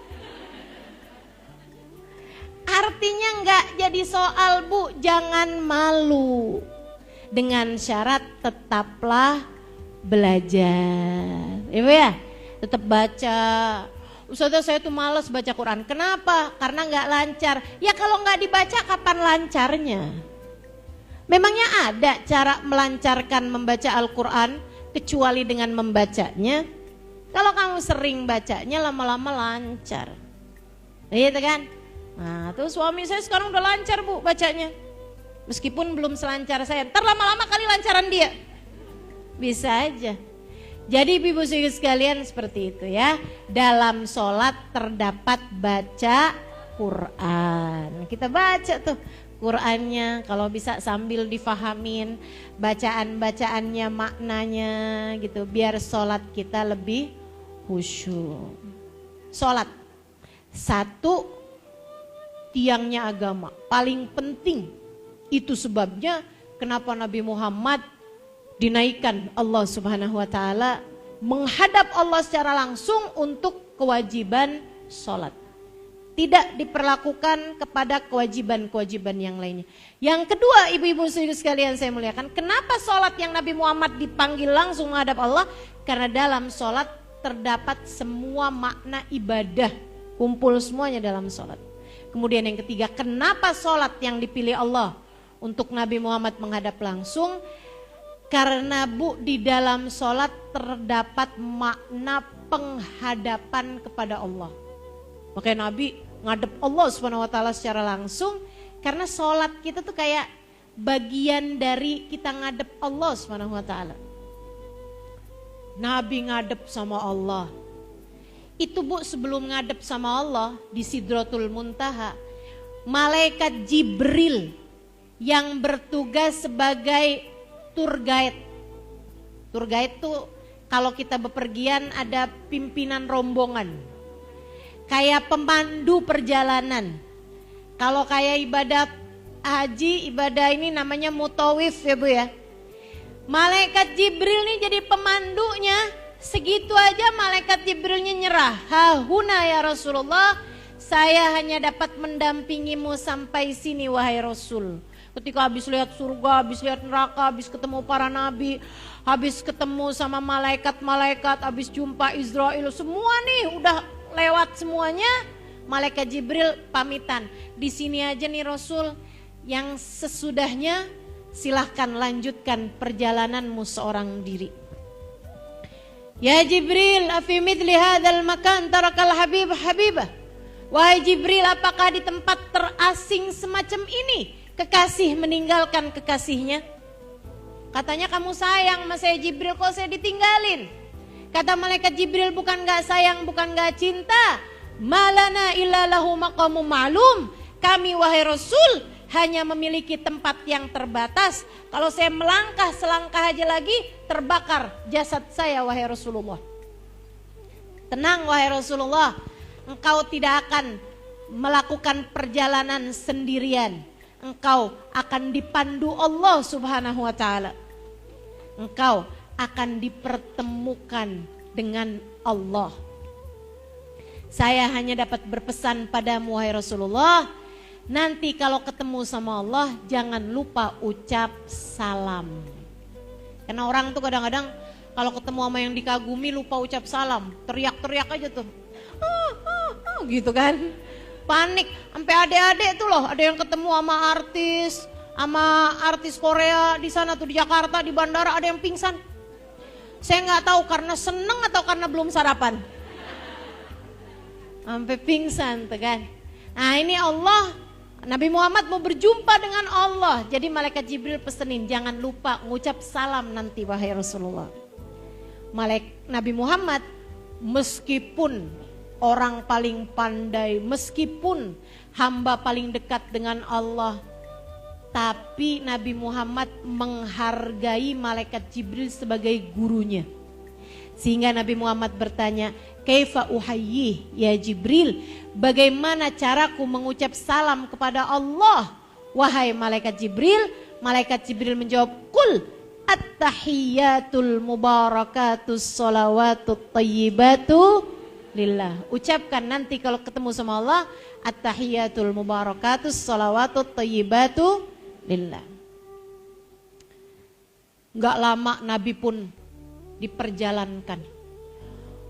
Artinya enggak jadi soal Bu, jangan malu. Dengan syarat tetaplah belajar. Ibu ya, tetap baca. Ustazah saya tuh males baca Quran. Kenapa? Karena enggak lancar. Ya kalau enggak dibaca kapan lancarnya? Memangnya ada cara melancarkan membaca Al-Quran kecuali dengan membacanya? Kalau kamu sering bacanya lama-lama lancar. Gitu kan? Nah tuh suami saya sekarang udah lancar Bu bacanya. Meskipun belum selancar saya, ntar lama-lama kali lancaran dia. Bisa aja. Jadi ibu-ibu sekalian seperti itu ya. Dalam sholat terdapat baca Quran. Kita baca tuh Qurannya, kalau bisa sambil difahamin bacaan-bacaannya, maknanya gitu, biar sholat kita lebih khusyuk. Sholat satu tiangnya agama, paling penting. Itu sebabnya kenapa Nabi Muhammad dinaikkan Allah Subhanahu wa taala menghadap Allah secara langsung untuk kewajiban sholat. Tidak diperlakukan kepada kewajiban-kewajiban yang lainnya. Yang kedua, ibu-ibu sekalian saya muliakan, kenapa sholat yang Nabi Muhammad dipanggil langsung menghadap Allah? Karena dalam sholat terdapat semua makna ibadah, kumpul semuanya dalam sholat. Kemudian yang ketiga, kenapa sholat yang dipilih Allah untuk Nabi Muhammad menghadap langsung? Karena di dalam sholat terdapat makna penghadapan kepada Allah. Makanya Nabi ngadep Allah Subhanahu wa taala secara langsung, karena sholat kita tuh kayak bagian dari kita ngadep Allah Subhanahu wa taala. Nabi ngadep sama Allah. Itu sebelum ngadep sama Allah di Sidratul Muntaha, malaikat Jibril yang bertugas sebagai tour guide. Tour guide tuh kalau kita bepergian ada pimpinan rombongan. Kayak pemandu perjalanan. Kalau kayak ibadah haji, ibadah ini namanya mutawif ya Bu ya. Malaikat Jibril nih jadi pemandunya. Segitu aja malaikat Jibrilnya nyerah. Hahuna ya Rasulullah, saya hanya dapat mendampingimu sampai sini wahai Rasul. Ketika habis lihat surga, habis lihat neraka, habis ketemu para nabi, habis ketemu sama malaikat-malaikat, habis jumpa Israel, semua nih udah lewat semuanya. Malaikat Jibril pamitan, di sini aja nih Rasul, yang sesudahnya silahkan lanjutkan perjalananmu seorang diri. Ya Jibril, afi mithli hadzal makan tarakal habib habibah. Wahai Jibril, apakah di tempat terasing semacam ini kekasih meninggalkan kekasihnya? Katanya kamu sayang sama saya Jibril, kok saya ditinggalin? Kata malaikat Jibril, bukan gak sayang, bukan gak cinta. Malana illa lahu maqamu ma'lum. Kami wahai Rasul hanya memiliki tempat yang terbatas. Kalau saya melangkah selangkah aja lagi terbakar jasad saya wahai Rasulullah. Tenang wahai Rasulullah, engkau tidak akan melakukan perjalanan sendirian. Engkau akan dipandu Allah Subhanahu wa taala. Engkau akan dipertemukan dengan Allah. Saya hanya dapat berpesan padamu wahai Rasulullah, nanti kalau ketemu sama Allah jangan lupa ucap salam. Karena orang tuh kadang-kadang kalau ketemu sama yang dikagumi lupa ucap salam, teriak-teriak aja tuh. Gitu kan. Panik, sampai adik-adik tuh loh, ada yang ketemu sama artis Korea di sana tuh di Jakarta di bandara, ada yang pingsan. Saya nggak tahu karena seneng atau karena belum sarapan. Sampai pingsan tuh kan. Nah ini Allah, Nabi Muhammad mau berjumpa dengan Allah. Jadi malaikat Jibril pesenin, jangan lupa ngucap salam nanti wahai Rasulullah. Nabi Muhammad meskipun orang paling pandai, meskipun hamba paling dekat dengan Allah, tapi Nabi Muhammad menghargai malaikat Jibril sebagai gurunya. Sehingga Nabi Muhammad bertanya, kaifa uhayyi ya Jibril, bagaimana caraku mengucap salam kepada Allah wahai malaikat Jibril? Malaikat Jibril menjawab, kul at-tahiyyatul mubarakatus sholawatut thayyibatu lillah. Ucapkan nanti kalau ketemu sama Allah, at-tahiyyatul mubarakatus sholawatut thayyibatu lillah. Enggak lama Nabi pun diperjalankan,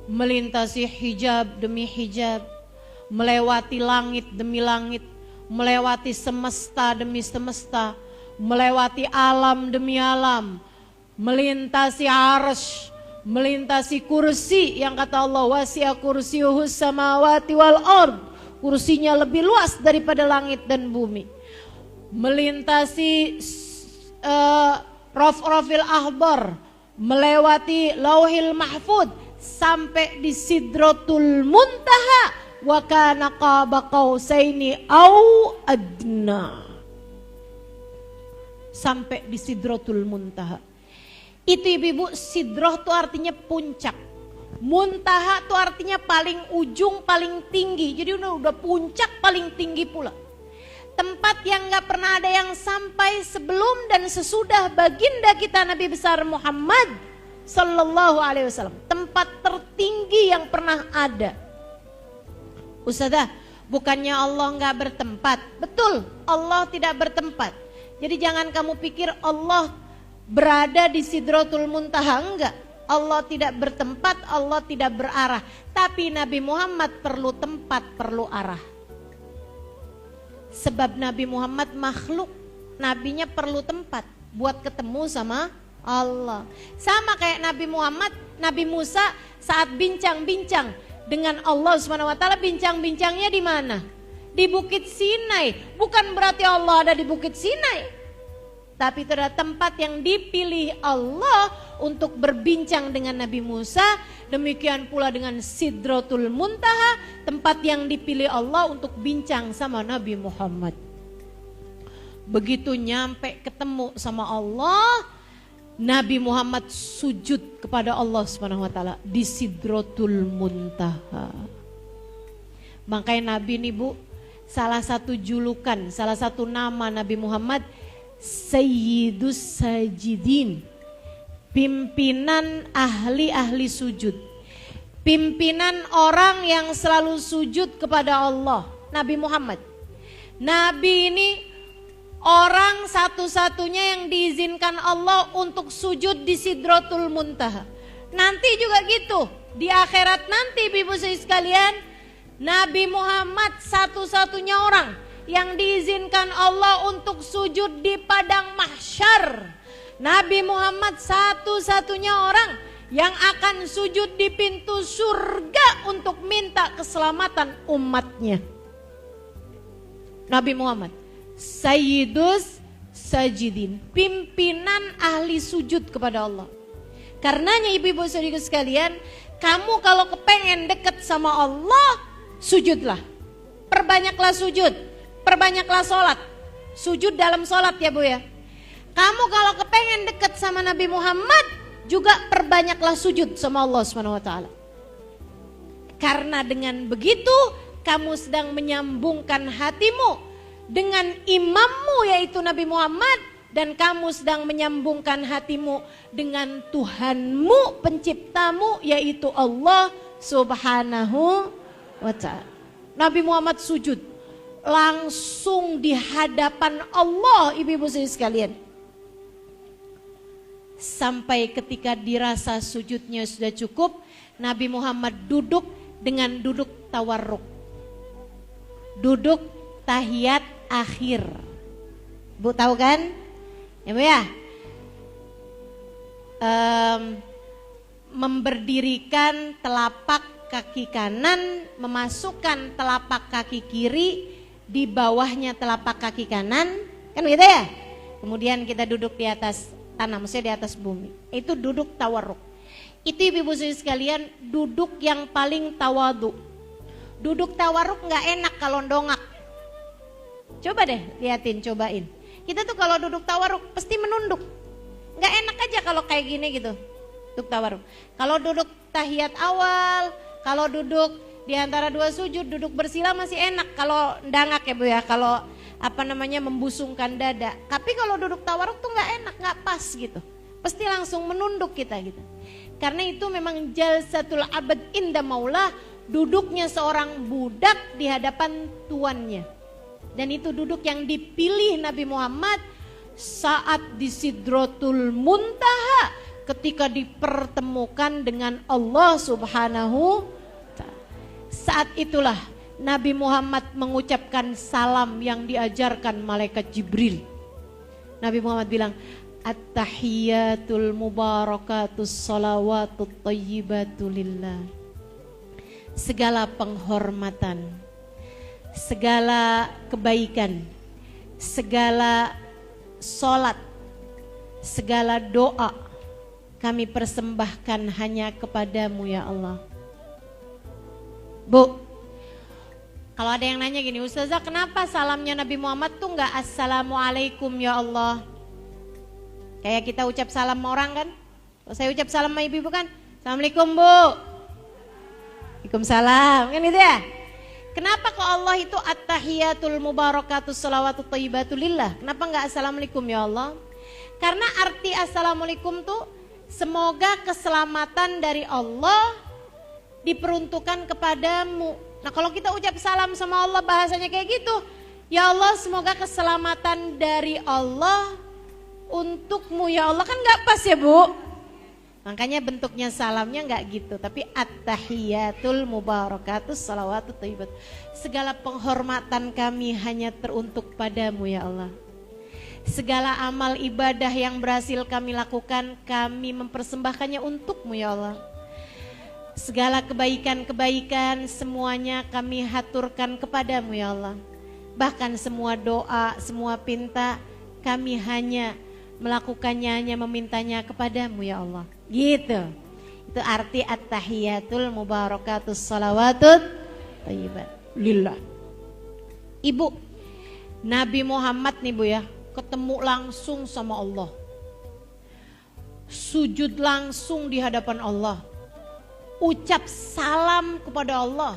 melintasi hijab demi hijab, melewati langit demi langit, melewati semesta demi semesta, melewati alam demi alam, melintasi arsy, melintasi kursi yang kata Allah wasi'a kursiyuhus samawati wal ard, kursinya lebih luas daripada langit dan bumi, melintasi rafrafil ahbar, melewati Lauhil Mahfud sampai di Sidratul Muntaha, wa kana qaba qausaini au adna. Sampai di Sidratul Muntaha. Itu ibu-ibu, sidrah itu artinya puncak. Muntaha itu artinya paling ujung, paling tinggi. Jadi udah puncak paling tinggi pula. Tempat yang gak pernah ada yang sampai sebelum dan sesudah baginda kita Nabi besar Muhammad Sallallahu Alaihi Wasallam. Tempat tertinggi yang pernah ada. Ustazah, bukannya Allah gak bertempat? Betul, Allah tidak bertempat. Jadi jangan kamu pikir Allah berada di Sidratul Muntaha, enggak. Allah tidak bertempat, Allah tidak berarah. Tapi Nabi Muhammad perlu tempat, perlu arah. Sebab Nabi Muhammad makhluk, nabinya perlu tempat buat ketemu sama Allah. Sama kayak Nabi Muhammad, Nabi Musa saat bincang-bincang dengan Allah Subhanahu wa taala, bincang-bincangnya di mana? Di Bukit Sinai. Bukan berarti Allah ada di Bukit Sinai. Tapi itu adalah tempat yang dipilih Allah untuk berbincang dengan Nabi Musa. Demikian pula dengan Sidratul Muntaha, tempat yang dipilih Allah untuk bincang sama Nabi Muhammad. Begitu nyampe ketemu sama Allah, Nabi Muhammad sujud kepada Allah Subhanahu wa taala di Sidratul Muntaha. Makanya Nabi ini Bu, salah satu julukan, salah satu nama Nabi Muhammad Sayyidus Sajidin, pimpinan ahli-ahli sujud, pimpinan orang yang selalu sujud kepada Allah. Nabi Muhammad, Nabi ini orang satu-satunya yang diizinkan Allah untuk sujud di Sidratul Muntaha. Nanti juga gitu, di akhirat nanti ibu-ibu sekalian, Nabi Muhammad satu-satunya orang yang diizinkan Allah untuk sujud di padang mahsyar. Nabi Muhammad satu-satunya orang yang akan sujud di pintu surga untuk minta keselamatan umatnya. Nabi Muhammad Sayyidus Sajidin, pimpinan ahli sujud kepada Allah. Karenanya ibu-ibu saudara sekalian, kamu kalau kepengen deket sama Allah, sujudlah. Perbanyaklah sujud, perbanyaklah sholat. Sujud dalam sholat ya Bu ya. Kamu kalau kepengen deket sama Nabi Muhammad, juga perbanyaklah sujud sama Allah SWT. Karena dengan begitu kamu sedang menyambungkan hatimu dengan imammu yaitu Nabi Muhammad, dan kamu sedang menyambungkan hatimu dengan Tuhanmu, penciptamu yaitu Allah Subhanahu wa ta'ala. Nabi Muhammad sujud langsung di hadapan Allah ibu-ibu sekalian. Sampai ketika dirasa sujudnya sudah cukup, Nabi Muhammad duduk dengan duduk tawarruk. Duduk tahiyat akhir. Bu tahu kan? Ya Bu ya? Memberdirikan telapak kaki kanan, memasukkan telapak kaki kiri di bawahnya telapak kaki kanan, kan gitu ya? Kemudian kita duduk di atas tanah, maksudnya di atas bumi. Itu duduk tawarruk. Itu ibu-ibu sekalian, duduk yang paling tawadu. Duduk tawarruk nggak enak kalau dongak. Coba deh liatin, cobain. Kita tuh kalau duduk tawarruk pasti menunduk. Nggak enak aja kalau kayak gini gitu. Duduk tawarruk. Kalau duduk tahiyat awal, kalau duduk di antara dua sujud, duduk bersila masih enak. Kalau dangak ya Bu ya, kalau membusungkan dada. Tapi kalau duduk tawarruk tuh nggak enak, nggak pas gitu. Pasti langsung menunduk kita gitu. Karena itu memang jalsatul abad inda maulah, duduknya seorang budak di hadapan tuannya. Dan itu duduk yang dipilih Nabi Muhammad saat di Sidratul Muntaha, ketika dipertemukan dengan Allah Subhanahu wa ta'ala. Saat itulah Nabi Muhammad mengucapkan salam yang diajarkan malaikat Jibril. Nabi Muhammad bilang, At-tahiyyatul mubarakatus salawatut thayyibatu lillah. Segala penghormatan, segala kebaikan, segala solat, segala doa, kami persembahkan hanya kepadamu ya Allah. Bu, kalau ada yang nanya gini, Ustazah kenapa salamnya Nabi Muhammad tuh nggak Assalamualaikum ya Allah? Kayak kita ucap salam sama orang kan? Kalau saya ucap salam sama ibu kan, Assalamualaikum Bu. Waalaikumsalam, kan gitu ya? Kenapa kok Allah itu at-tahiyatul mubarakatus salawatut thayyibatulillah? Kenapa enggak Assalamualaikum ya Allah? Karena arti Assalamualaikum tuh semoga keselamatan dari Allah diperuntukkan kepadamu. Nah kalau kita ucap salam sama Allah bahasanya kayak gitu, ya Allah semoga keselamatan dari Allah untukmu ya Allah, kan enggak pas ya Bu? Makanya bentuknya salamnya enggak gitu, tapi at-tahiyatul mubarakatus salawatut thayyibat. Segala penghormatan kami hanya teruntuk padamu ya Allah. Segala amal ibadah yang berhasil kami lakukan, kami mempersembahkannya untukmu ya Allah. Segala kebaikan-kebaikan semuanya kami haturkan kepadamu ya Allah. Bahkan semua doa, semua pinta kami hanya melakukannya, hanya memintanya kepadamu ya Allah. Gitu. Itu arti at-tahiyatul mubarakatus salawatut thayyibat lillah. Ibu, Nabi Muhammad nih Bu ya, ketemu langsung sama Allah. Sujud langsung di hadapan Allah. Ucap salam kepada Allah.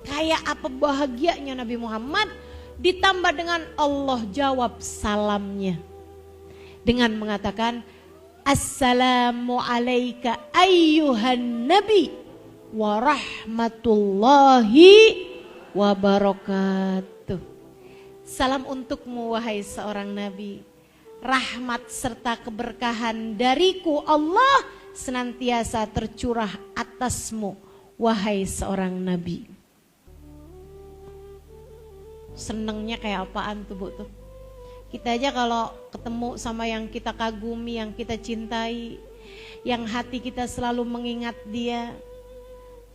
Kayak apa bahagianya Nabi Muhammad, ditambah dengan Allah jawab salamnya dengan mengatakan Assalamu alayka ayyuhan nabi wa rahmatullahi wa barakatuh. Salam untukmu wahai seorang nabi, rahmat serta keberkahan dariku Allah senantiasa tercurah atasmu wahai seorang nabi. Senengnya kayak apaan tuh Bu tuh? Kita aja kalau ketemu sama yang kita kagumi, yang kita cintai, yang hati kita selalu mengingat dia,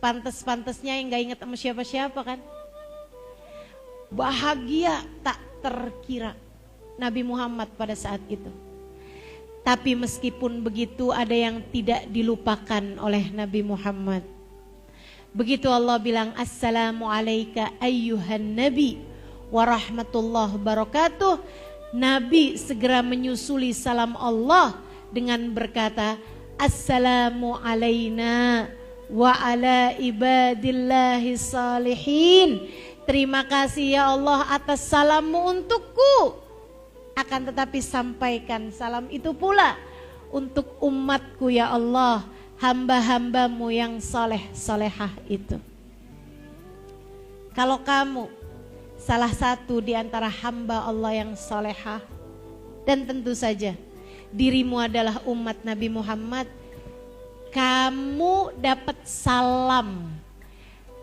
pantas-pantasnya yang gak ingat sama siapa-siapa kan. Bahagia tak terkira Nabi Muhammad pada saat itu. Tapi meskipun begitu ada yang tidak dilupakan oleh Nabi Muhammad. Begitu Allah bilang Assalamu alayka ayyuhan nabi wa rahmatullahi wabarakatuh, Nabi segera menyusuli salam Allah dengan berkata Assalamu alayna wa ala ibadillahi salihin. Terima kasih ya Allah atas salammu untukku. Akan tetapi sampaikan salam itu pula untuk umatku ya Allah, hamba-hambamu yang soleh-solehah itu. Kalau kamu salah satu di antara hamba Allah yang solehah, dan tentu saja dirimu adalah umat Nabi Muhammad, kamu dapat salam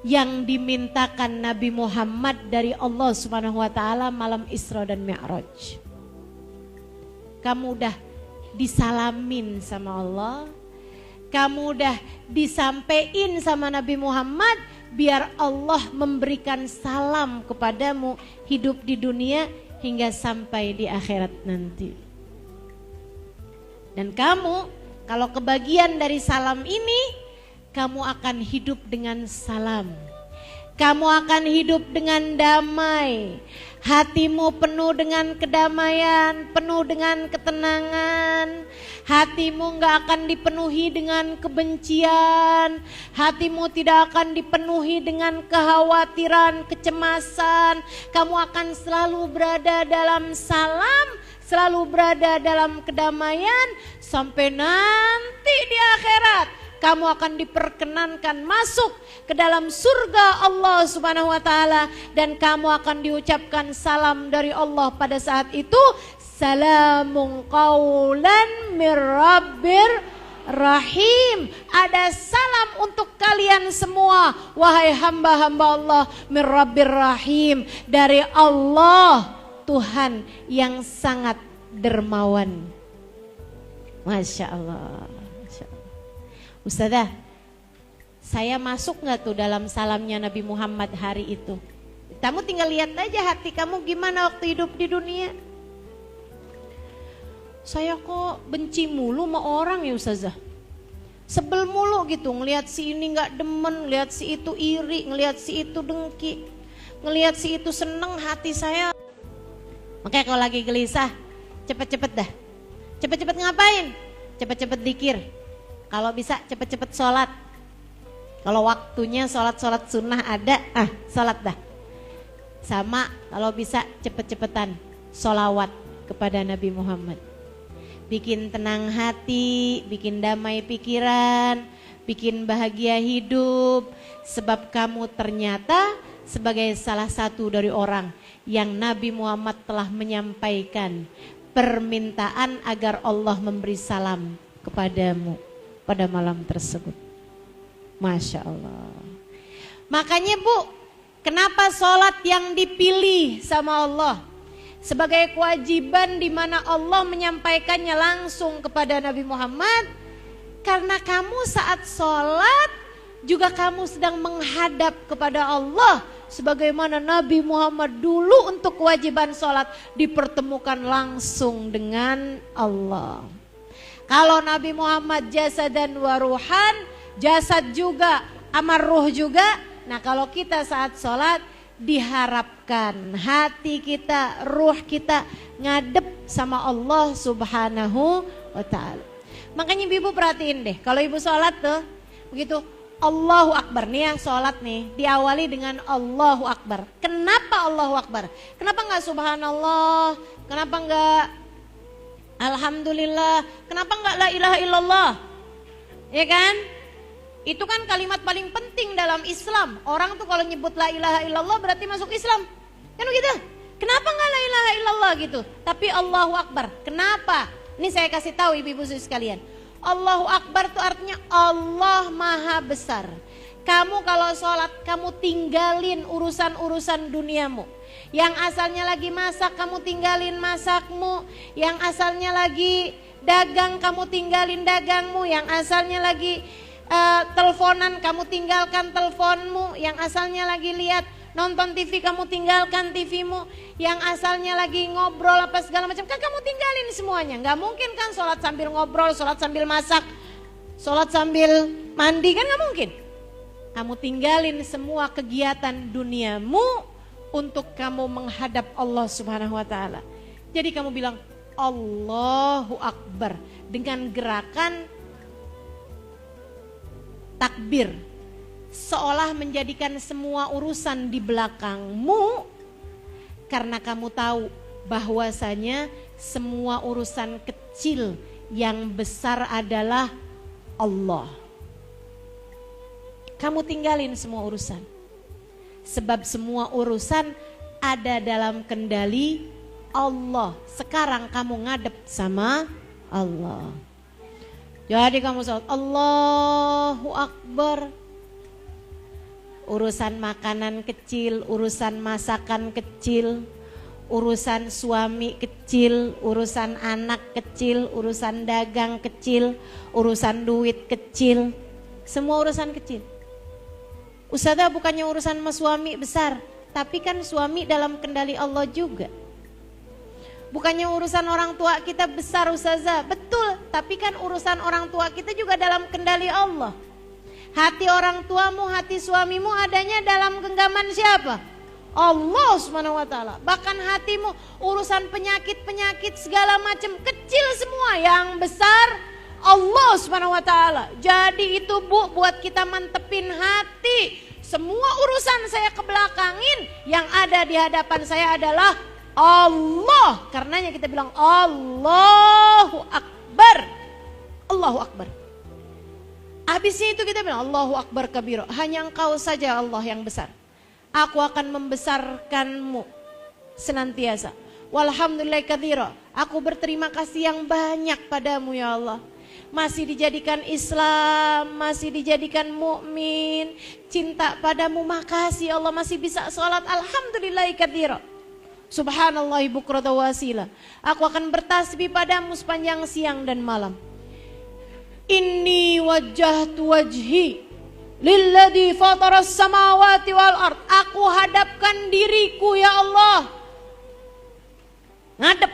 yang dimintakan Nabi Muhammad dari Allah Subhanahu wa taala malam Isra dan Mi'raj. Kamu udah disalamin sama Allah, kamu udah disampein sama Nabi Muhammad, biar Allah memberikan salam kepadamu hidup di dunia hingga sampai di akhirat nanti. Dan kamu kalau kebagian dari salam ini, kamu akan hidup dengan salam. Kamu akan hidup dengan damai. Hatimu penuh dengan kedamaian, penuh dengan ketenangan. Hatimu gak akan dipenuhi dengan kebencian. Hatimu tidak akan dipenuhi dengan kekhawatiran, kecemasan. Kamu akan selalu berada dalam salam, selalu berada dalam kedamaian. Sampai nanti di akhirat kamu akan diperkenankan masuk ke dalam surga Allah Subhanahu wa taala, dan kamu akan diucapkan salam dari Allah pada saat itu, salamun qaulan mir rabbir rahim. Ada salam untuk kalian semua wahai hamba-hamba Allah, mir rabbir rahim, dari Allah Tuhan yang sangat dermawan. Masya Allah. Ustazah, saya masuk gak tuh dalam salamnya Nabi Muhammad hari itu? Kamu tinggal lihat aja hati kamu gimana waktu hidup di dunia. saya kok benci mulu sama orang ya Ustazah. Sebel mulu gitu, ngelihat si ini gak demen, ngelihat si itu iri, ngelihat si itu dengki, ngelihat si itu seneng, hati saya. Makanya kalau lagi gelisah, cepet-cepet dah. Cepet-cepet ngapain? Cepet-cepet zikir. Kalau bisa cepet-cepet sholat. Kalau waktunya sholat sunnah ada, sholat dah. Sama kalau bisa cepet-cepetan sholawat kepada Nabi Muhammad. Bikin tenang hati, bikin damai pikiran, bikin bahagia hidup. Sebab kamu ternyata sebagai salah satu dari orang yang Nabi Muhammad telah menyampaikan permintaan agar Allah memberi salam kepadamu pada malam tersebut. Masya Allah. Makanya Bu, kenapa sholat yang dipilih sama Allah sebagai kewajiban di mana Allah menyampaikannya langsung kepada Nabi Muhammad? Karena kamu saat sholat juga kamu sedang menghadap kepada Allah. Sebagaimana Nabi Muhammad dulu untuk kewajiban sholat dipertemukan langsung dengan Allah. Kalau Nabi Muhammad jasadan wa ruhan, jasad juga, amar ruh juga. Nah kalau kita saat sholat diharapkan hati kita, ruh kita ngadep sama Allah Subhanahu wa ta'ala. Makanya ibu perhatiin deh, kalau ibu sholat tuh begitu Allahu Akbar nih, yang sholat nih diawali dengan Allahu Akbar. Kenapa Allahu Akbar? Kenapa enggak Subhanallah? Kenapa enggak Alhamdulillah? Kenapa enggak La ilaha illallah? Ya kan? Itu kan kalimat paling penting dalam Islam. Orang tuh kalau nyebut la ilaha illallah berarti masuk Islam. Kan begitu? Kenapa enggak la ilaha illallah gitu? Tapi Allahu Akbar. Kenapa? Ini saya kasih tahu ibu-ibu sekalian. Allahu Akbar itu artinya Allah Maha Besar. Kamu kalau sholat kamu tinggalin urusan-urusan duniamu. Yang asalnya lagi masak kamu tinggalin masakmu. Yang asalnya lagi dagang kamu tinggalin dagangmu. Yang asalnya lagi teleponan kamu tinggalkan teleponmu. Yang asalnya lagi lihat nonton TV kamu tinggalkan TVmu. Yang asalnya lagi ngobrol apa segala macam kan kamu tinggalin semuanya. Gak mungkin kan sholat sambil ngobrol, sholat sambil masak, sholat sambil mandi, kan gak mungkin. Kamu tinggalin semua kegiatan duniamu untuk kamu menghadap Allah Subhanahu wa ta'ala. Jadi kamu bilang Allahu Akbar dengan gerakan takbir, seolah menjadikan semua urusan di belakangmu, karena kamu tahu bahwasanya semua urusan kecil yang besar adalah Allah. Kamu tinggalin semua urusan, sebab semua urusan ada dalam kendali Allah. Sekarang kamu ngadep sama Allah. Jadi kamu sholat Allahu Akbar. Urusan makanan kecil, urusan masakan kecil, urusan suami kecil, urusan anak kecil, urusan dagang kecil, urusan duit kecil, semua urusan kecil. Ustazah bukannya urusan sama suami besar, tapi kan suami dalam kendali Allah juga. Bukannya urusan orang tua kita besar Ustazah, betul, tapi kan urusan orang tua kita juga dalam kendali Allah. Hati orang tuamu, hati suamimu adanya dalam genggaman siapa? Allah Subhanahu wa ta'ala. Bahkan hatimu urusan penyakit-penyakit segala macam kecil semua, yang besar Allah Subhanahu wa ta'ala. Jadi itu Bu, buat kita mantepin hati. Semua urusan saya kebelakangin, yang ada di hadapan saya adalah Allah. Karenanya kita bilang Allahu Akbar. Allahu Akbar. Habisnya itu kita bilang Allahu Akbar kabira. Hanya Engkau saja Allah yang besar. Aku akan membesarkanmu senantiasa. Walhamdulillah katsira. Aku berterima kasih yang banyak padamu ya Allah. Masih dijadikan Islam, masih dijadikan mukmin, cinta padamu, makasih Allah masih bisa sholat. Alhamdulillah katsira. Subhanallah bukrata wasila. Aku akan bertasbih padamu sepanjang siang dan malam. Inni wajjahtu wajhi lilladzi fataras samawati wal ard. Aku hadapkan diriku ya Allah, ngadep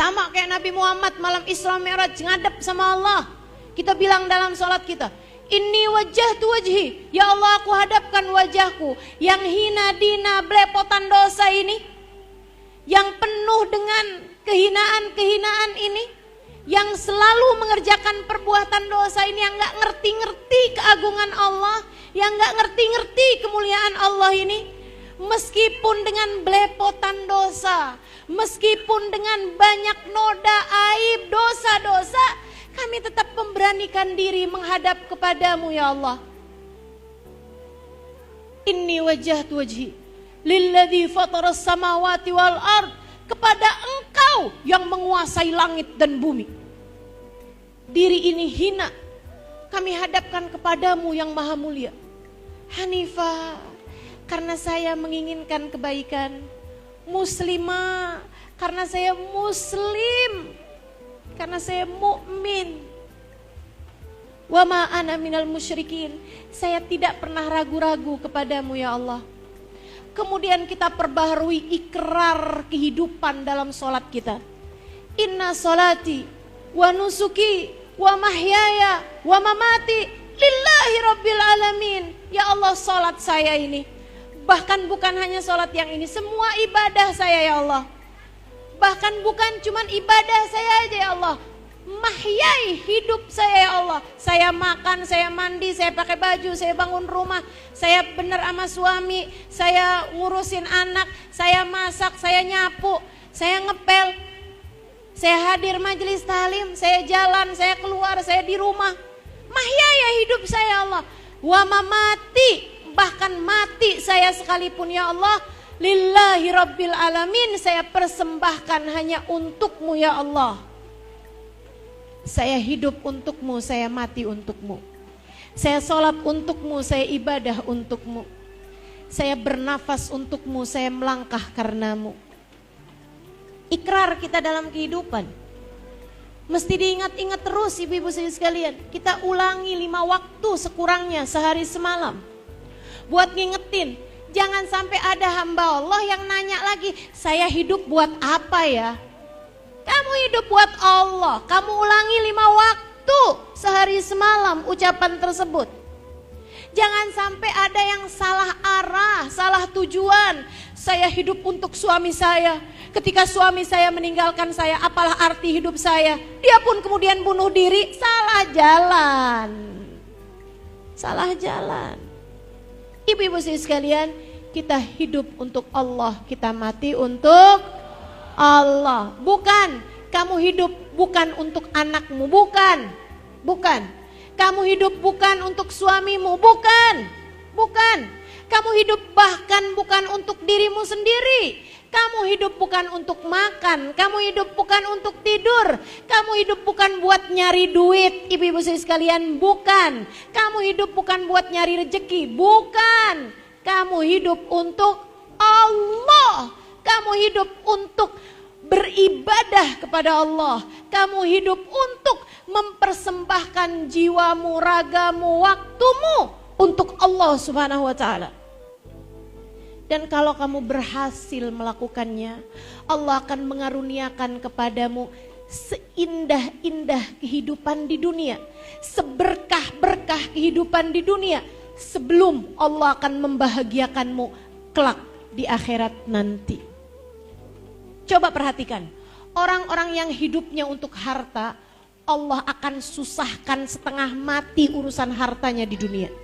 Sama kayak Nabi Muhammad malam Isra Mi'raj ngadep sama Allah. Kita bilang dalam sholat kita, Inni wajjahtu wajhi, ya Allah aku hadapkan wajahku yang hina dina belepotan dosa ini, yang penuh dengan kehinaan-kehinaan ini, yang selalu mengerjakan perbuatan dosa ini, yang gak ngerti-ngerti keagungan Allah, yang gak ngerti-ngerti kemuliaan Allah ini. Meskipun dengan belepotan dosa, meskipun dengan banyak noda aib dosa-dosa, kami tetap memberanikan diri menghadap kepadamu ya Allah. Inni wajjahtu wajhi lilladzi fataras samawati wal ard, kepada Engkau yang menguasai langit dan bumi. Diri ini hina, kami hadapkan kepadamu yang maha mulia. Hanifah, karena saya menginginkan kebaikan. Muslimah, karena saya muslim, karena saya mukmin. Wa ma ana minal musyrikin, saya tidak pernah ragu-ragu kepadamu ya Allah. Kemudian kita perbaharui ikrar kehidupan dalam sholat kita. Inna sholati wa nusuki wa mahyaya wa mamati lillahi rabbil alamin. Ya Allah, sholat saya ini, bahkan bukan hanya sholat yang ini, semua ibadah saya ya Allah. Bahkan bukan cuman ibadah saya aja ya Allah, mahyai hidup saya ya Allah. Saya makan, saya mandi, saya pakai baju, saya bangun rumah, saya benar sama suami, saya ngurusin anak, saya masak, saya nyapu, saya ngepel, saya hadir majelis talim, saya jalan, saya keluar, saya di rumah. Mahyaya hidup saya ya Allah. Wa mamati, bahkan mati saya sekalipun ya Allah, lillahi rabbil alamin, saya persembahkan hanya untukmu ya Allah. Saya hidup untukmu, saya mati untukmu. Saya sholat untukmu, saya ibadah untukmu. Saya bernafas untukmu, saya melangkah karenamu. Ikrar kita dalam kehidupan mesti diingat-ingat terus ibu-ibu sekalian. Kita ulangi 5 waktu sekurangnya sehari semalam. Buat ngingetin, jangan sampai ada hamba Allah yang nanya lagi, saya hidup buat apa ya? Kamu hidup buat Allah. Kamu ulangi 5 waktu sehari semalam ucapan tersebut. Jangan sampai ada yang salah arah, salah tujuan. Saya hidup untuk suami saya. Ketika suami saya meninggalkan saya, apalah arti hidup saya? Dia pun kemudian bunuh diri. Salah jalan. Salah jalan. Ibu-ibu sekalian, kita hidup untuk Allah, kita mati untuk Allah. Bukan, kamu hidup bukan untuk anakmu, bukan. Kamu hidup bukan untuk suamimu, bukan. Kamu hidup bahkan bukan untuk dirimu sendiri. Kamu hidup bukan untuk makan, kamu hidup bukan untuk tidur, kamu hidup bukan buat nyari duit, ibu-ibu sekalian, bukan. Kamu hidup bukan buat nyari rezeki, bukan. Kamu hidup untuk Allah. Kamu hidup untuk beribadah kepada Allah. Kamu hidup untuk mempersembahkan jiwamu, ragamu, waktumu untuk Allah Subhanahu wa ta'ala. Dan kalau kamu berhasil melakukannya, Allah akan mengaruniakan kepadamu seindah-indah kehidupan di dunia, seberkah-berkah kehidupan di dunia, sebelum Allah akan membahagiakanmu kelak di akhirat nanti. Coba perhatikan, orang-orang yang hidupnya untuk harta, Allah akan susahkan setengah mati urusan hartanya di dunia.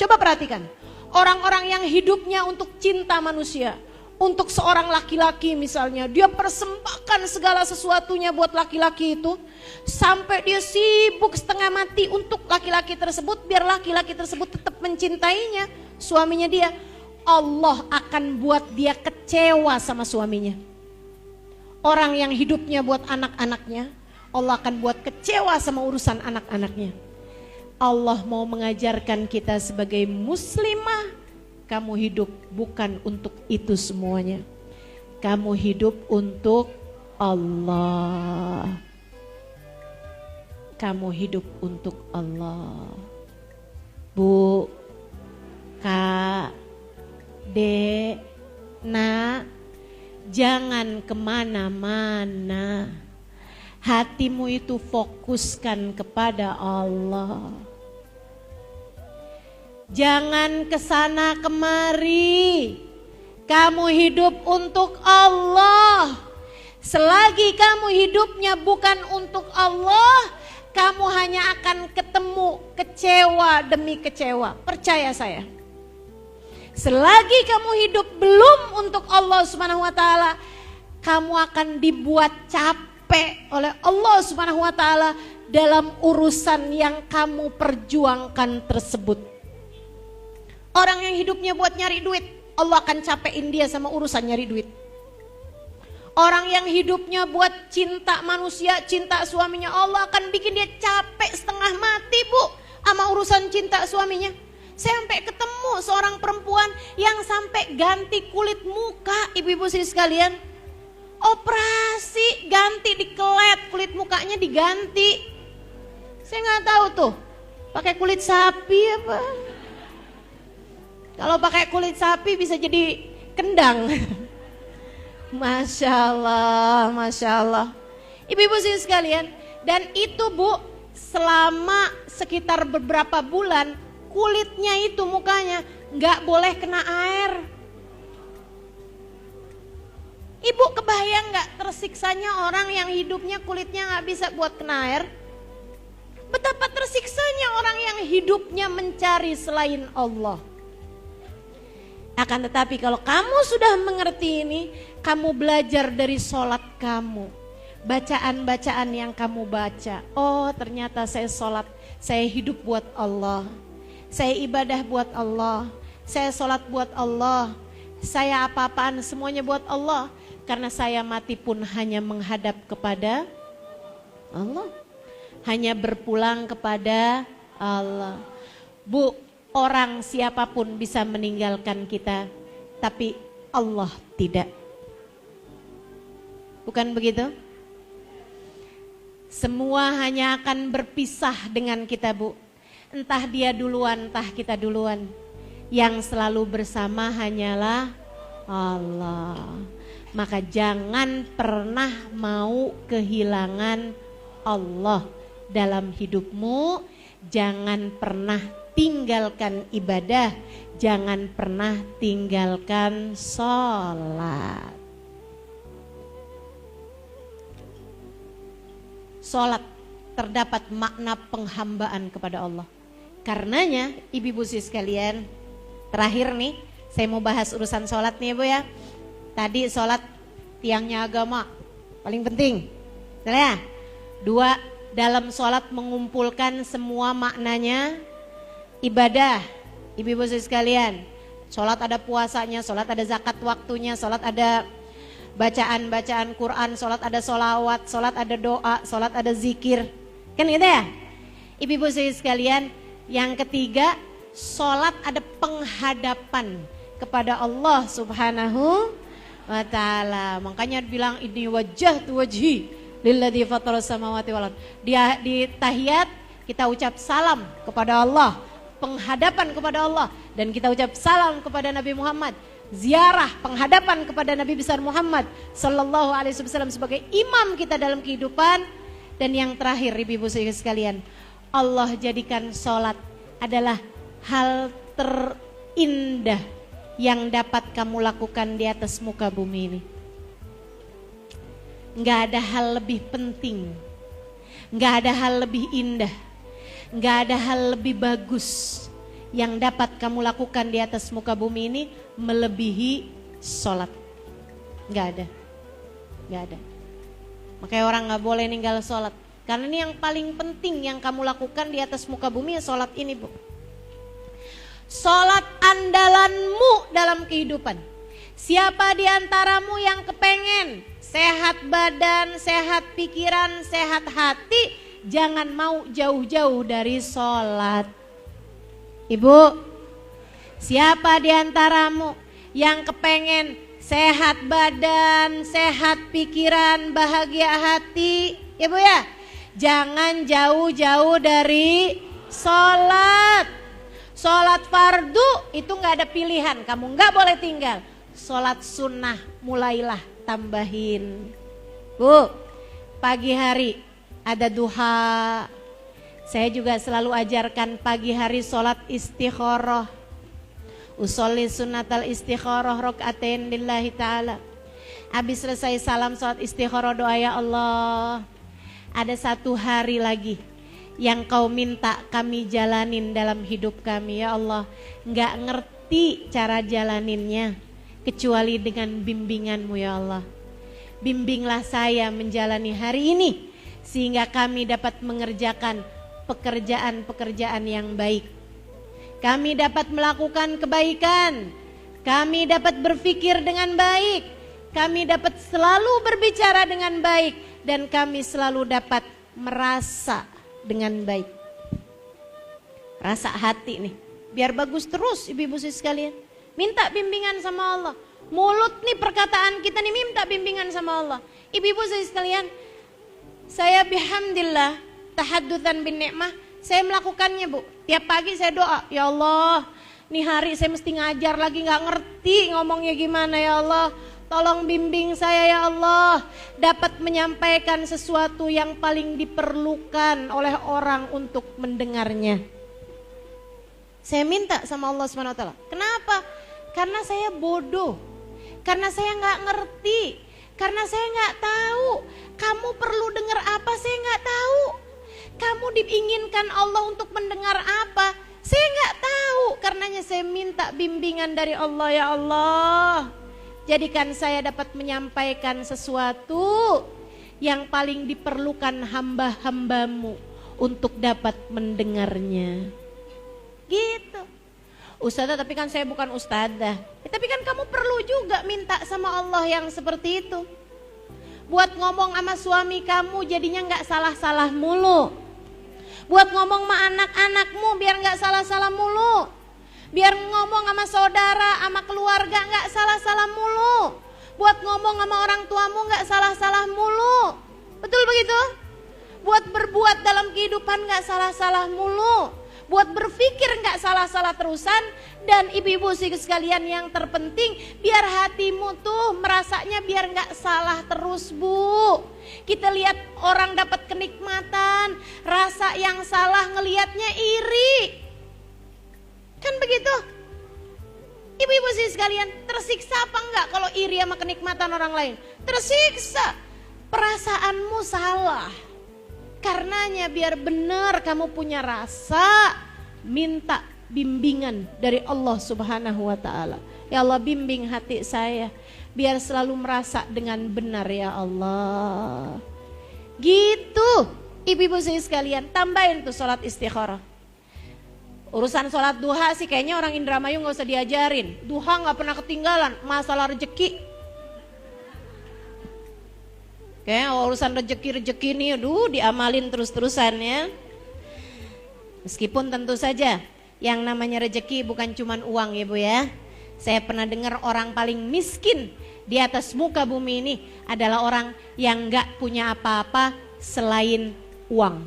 Coba perhatikan, orang-orang yang hidupnya untuk cinta manusia, untuk seorang laki-laki misalnya, dia persembahkan segala sesuatunya buat laki-laki itu, sampai dia sibuk setengah mati untuk laki-laki tersebut, biar laki-laki tersebut tetap mencintainya, suaminya dia. Allah akan buat dia kecewa sama suaminya. Orang yang hidupnya buat anak-anaknya, Allah akan buat kecewa sama urusan anak-anaknya. Allah mau mengajarkan kita sebagai muslimah, kamu hidup bukan untuk itu semuanya. Kamu hidup untuk Allah. Kamu hidup untuk Allah. Bu, Kak, Dek, Nak, jangan kemana-mana. Hatimu itu fokuskan kepada Allah. Jangan kesana kemari. Kamu hidup untuk Allah. Selagi kamu hidupnya bukan untuk Allah, kamu hanya akan ketemu kecewa demi kecewa. Percaya saya. Selagi kamu hidup belum untuk Allah Subhanahu wa taala, kamu akan dibuat capek oleh Allah Subhanahu wa taala dalam urusan yang kamu perjuangkan tersebut. Orang yang hidupnya buat nyari duit, Allah akan capein dia sama urusan nyari duit. Orang yang hidupnya buat cinta manusia, cinta suaminya, Allah akan bikin dia capek setengah mati, Bu, sama urusan cinta suaminya. Saya sampai ketemu seorang perempuan yang sampai ganti kulit muka, ibu-ibu sekalian. Operasi, ganti dikelet, kulit mukanya diganti. Saya nggak tahu tuh, pakai kulit sapi apa? Kalau pakai kulit sapi bisa jadi kendang. Masya Allah, Masya Allah. Ibu-ibu sekalian, dan itu Bu, selama sekitar beberapa bulan, kulitnya itu mukanya nggak boleh kena air. Ibu kebayang nggak tersiksanya orang yang hidupnya kulitnya nggak bisa buat kena air? Betapa tersiksanya orang yang hidupnya mencari selain Allah. Akan tetapi kalau kamu sudah mengerti ini, kamu belajar dari sholat kamu, bacaan-bacaan yang kamu baca. Oh, ternyata saya sholat, saya hidup buat Allah, saya ibadah buat Allah, saya sholat buat Allah, saya apa-apaan semuanya buat Allah. Karena saya mati pun hanya menghadap kepada Allah, hanya berpulang kepada Allah. Bu, orang siapapun bisa meninggalkan kita, tapi Allah tidak. Bukan begitu? Semua hanya akan berpisah dengan kita, Bu. Entah dia duluan, entah kita duluan. Yang selalu bersama hanyalah Allah. Maka jangan pernah mau kehilangan Allah dalam hidupmu. Jangan pernah tinggalkan ibadah, jangan pernah tinggalkan sholat. Sholat terdapat makna penghambaan kepada Allah. Karenanya ibu-ibu sekalian, terakhir nih saya mau bahas urusan sholat nih Bu ya. Tadi sholat tiangnya agama paling penting, betul ya? 2, dalam sholat mengumpulkan semua maknanya ibadah. Ibu-ibu sekalian, sholat ada puasanya, sholat ada zakat waktunya, sholat ada bacaan-bacaan Quran, sholat ada sholawat, sholat ada doa, sholat ada zikir. Kan gitu ya? Ibu-ibu sekalian, yang ketiga, sholat ada penghadapan kepada Allah Subhanahu wa ta'ala. Makanya bilang ini wajjahtu wajhi lilladzi fatharas samawati wal ardh. Di tahiyat kita ucap salam kepada Allah, penghadapan kepada Allah, dan kita ucap salam kepada Nabi Muhammad, ziarah penghadapan kepada Nabi besar Muhammad sallallahu alaihi wasallam sebagai imam kita dalam kehidupan. Dan yang terakhir ibu-ibu sekalian, Allah jadikan sholat adalah hal terindah yang dapat kamu lakukan di atas muka bumi ini. Nggak ada hal lebih penting, nggak ada hal lebih indah, nggak ada hal lebih bagus yang dapat kamu lakukan di atas muka bumi ini melebihi sholat. Nggak ada, nggak ada. Makanya orang nggak boleh ninggal sholat, karena ini yang paling penting yang kamu lakukan di atas muka bumi ya sholat ini, Bu. Sholat andalanmu dalam kehidupan. Siapa di antaramu yang kepengen sehat badan, sehat pikiran, sehat hati, jangan mau jauh-jauh dari sholat. Ibu, siapa di antaramu yang kepengen sehat badan, sehat pikiran, bahagia hati, Ibu ya, jangan jauh-jauh dari sholat. Sholat fardu itu gak ada pilihan, kamu gak boleh tinggal. sholat sunnah mulailah tambahin. Bu, pagi hari ada duha. Saya juga selalu ajarkan pagi hari sholat istikharah. Usolli sunnatal istikharah rokaatain lillahi ta'ala. Habis selesai salam sholat istikharah doa, ya Allah, ada satu hari lagi yang kau minta kami jalanin dalam hidup kami. Ya Allah, gak ngerti cara jalaninnya kecuali dengan bimbinganmu ya Allah. Bimbinglah saya menjalani hari ini sehingga kami dapat mengerjakan pekerjaan-pekerjaan yang baik. Kami dapat melakukan kebaikan, kami dapat berpikir dengan baik, kami dapat selalu berbicara dengan baik, dan kami selalu dapat merasa dengan baik. Rasa hati nih, biar bagus terus ibu-ibu sekalian. Minta bimbingan sama Allah. Mulut nih, perkataan kita nih minta bimbingan sama Allah. Ibu-ibu sekalian, saya bihamdillah tahaddutan bin ni'mah, saya melakukannya Bu. Tiap pagi saya doa, ya Allah, nih hari saya mesti ngajar lagi, gak ngerti ngomongnya gimana ya Allah. Tolong bimbing saya ya Allah, dapat menyampaikan sesuatu yang paling diperlukan oleh orang untuk mendengarnya. Saya minta sama Allah SWT. Kenapa? Karena saya bodoh, karena saya gak ngerti, karena saya gak tahu. Kamu perlu dengar apa, saya gak tahu. Kamu diinginkan Allah untuk mendengar apa, saya gak tahu. Karenanya saya minta bimbingan dari Allah. Ya Allah, jadikan saya dapat menyampaikan sesuatu yang paling diperlukan hamba-hambamu untuk dapat mendengarnya. Gitu. Ustazah, tapi kan saya bukan ustazah. Tapi kan kamu perlu juga minta sama Allah yang seperti itu. Buat ngomong sama suami kamu jadinya gak salah-salah mulu. Buat ngomong sama anak-anakmu biar gak salah-salah mulu. Biar ngomong sama saudara, sama keluarga gak salah-salah mulu. Buat ngomong sama orang tuamu gak salah-salah mulu. Betul begitu? Buat berbuat dalam kehidupan gak salah-salah mulu. Buat berpikir gak salah-salah terusan. Dan ibu-ibu sekalian, yang terpenting biar hatimu tuh merasanya biar gak salah terus Bu. Kita lihat orang dapat kenikmatan, rasa yang salah ngelihatnya iri. Kan begitu? Ibu-ibu sekalian, tersiksa apa enggak kalau iri sama kenikmatan orang lain? Tersiksa. Perasaanmu salah. Karenanya biar benar kamu punya rasa, minta bimbingan dari Allah Subhanahu wa ta'ala. Ya Allah, bimbing hati saya biar selalu merasa dengan benar ya Allah. Gitu ibu-ibu sekalian, tambahin tuh sholat istikharah. Urusan sholat duha sih kayaknya orang Indramayu gak usah diajarin. Duha gak pernah ketinggalan, masalah rezeki. Kayaknya urusan rezeki nih, aduh diamalin terus-terusan ya. Meskipun tentu saja yang namanya rezeki bukan cuman uang ya Bu ya. Saya pernah dengar orang paling miskin di atas muka bumi ini adalah orang yang gak punya apa-apa selain uang.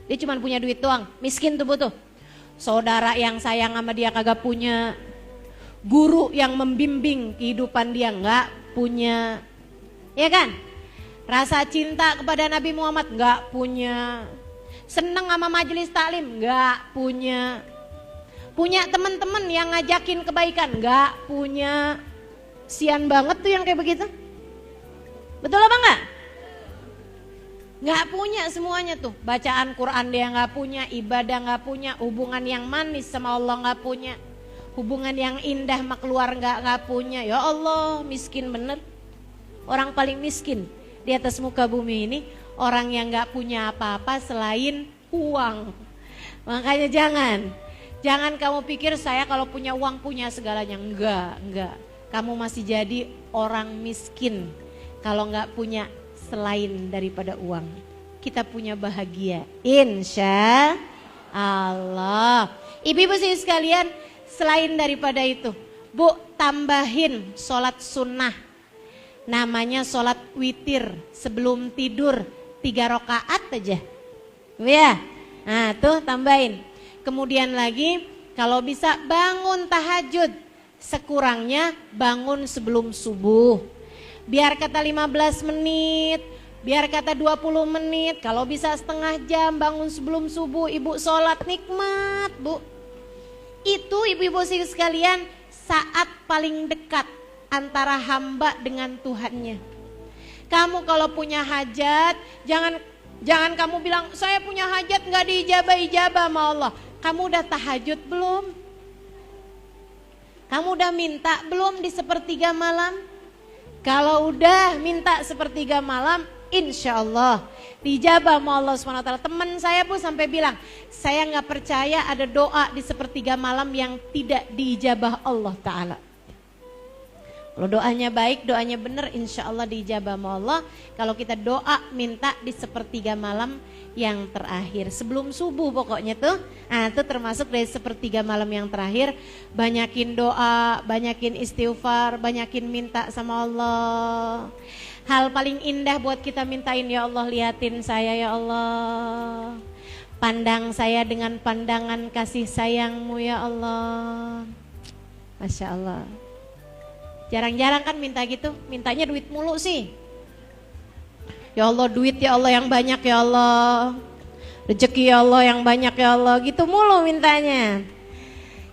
Dia cuma punya duit doang, miskin tuh butuh. Saudara yang sayang sama dia kagak punya. Guru yang membimbing kehidupan dia gak punya. Ya kan? Rasa cinta kepada Nabi Muhammad gak punya. Seneng sama majelis taklim gak punya. Punya teman-teman yang ngajakin kebaikan gak punya. Sian banget tuh yang kayak begitu. Betul apa enggak? Gak punya semuanya tuh. Bacaan Quran dia gak punya, ibadah gak punya, hubungan yang manis sama Allah gak punya, hubungan yang indah sama keluarga gak punya. Ya Allah, miskin bener. Orang paling miskin di atas muka bumi ini orang yang gak punya apa-apa selain uang. Makanya jangan kamu pikir saya kalau punya uang punya segalanya. Enggak. Kamu masih jadi orang miskin kalau gak punya selain daripada uang. Kita punya bahagia, insya Allah. Ibu-ibu sekalian, selain daripada itu, Bu, tambahin sholat sunnah. Namanya sholat witir sebelum tidur 3 rakaat aja. Ya, nah tuh tambahin. Kemudian lagi kalau bisa bangun tahajud sekurangnya bangun sebelum subuh. Biar kata 15 menit, biar kata 20 menit, kalau bisa setengah jam bangun sebelum subuh, ibu sholat nikmat bu. Itu ibu-ibu sekalian saat paling dekat antara hamba dengan Tuhannya. Kamu kalau punya hajat, jangan kamu bilang saya punya hajat nggak diijabah-ijabah sama Allah. Kamu udah tahajud belum? Kamu udah minta belum di sepertiga malam? Kalau udah minta sepertiga malam, insya Allah dijabah sama Allah SWT. Teman saya pun sampai bilang, saya nggak percaya ada doa di sepertiga malam yang tidak diijabah Allah Ta'ala. Kalau doanya baik, doanya benar, insya Allah diijabah sama Allah. Kalau kita doa minta di sepertiga malam yang terakhir, sebelum subuh pokoknya tuh. Nah itu termasuk dari sepertiga malam yang terakhir. Banyakin doa, banyakin istighfar, banyakin minta sama Allah. Hal paling indah buat kita mintain, ya Allah liatin saya ya Allah. Pandang saya dengan pandangan kasih sayang-Mu ya Allah. Masya Allah. Jarang-jarang kan minta gitu, mintanya duit mulu sih. Ya Allah duit ya Allah yang banyak ya Allah. Rezeki ya Allah yang banyak ya Allah, gitu mulu mintanya.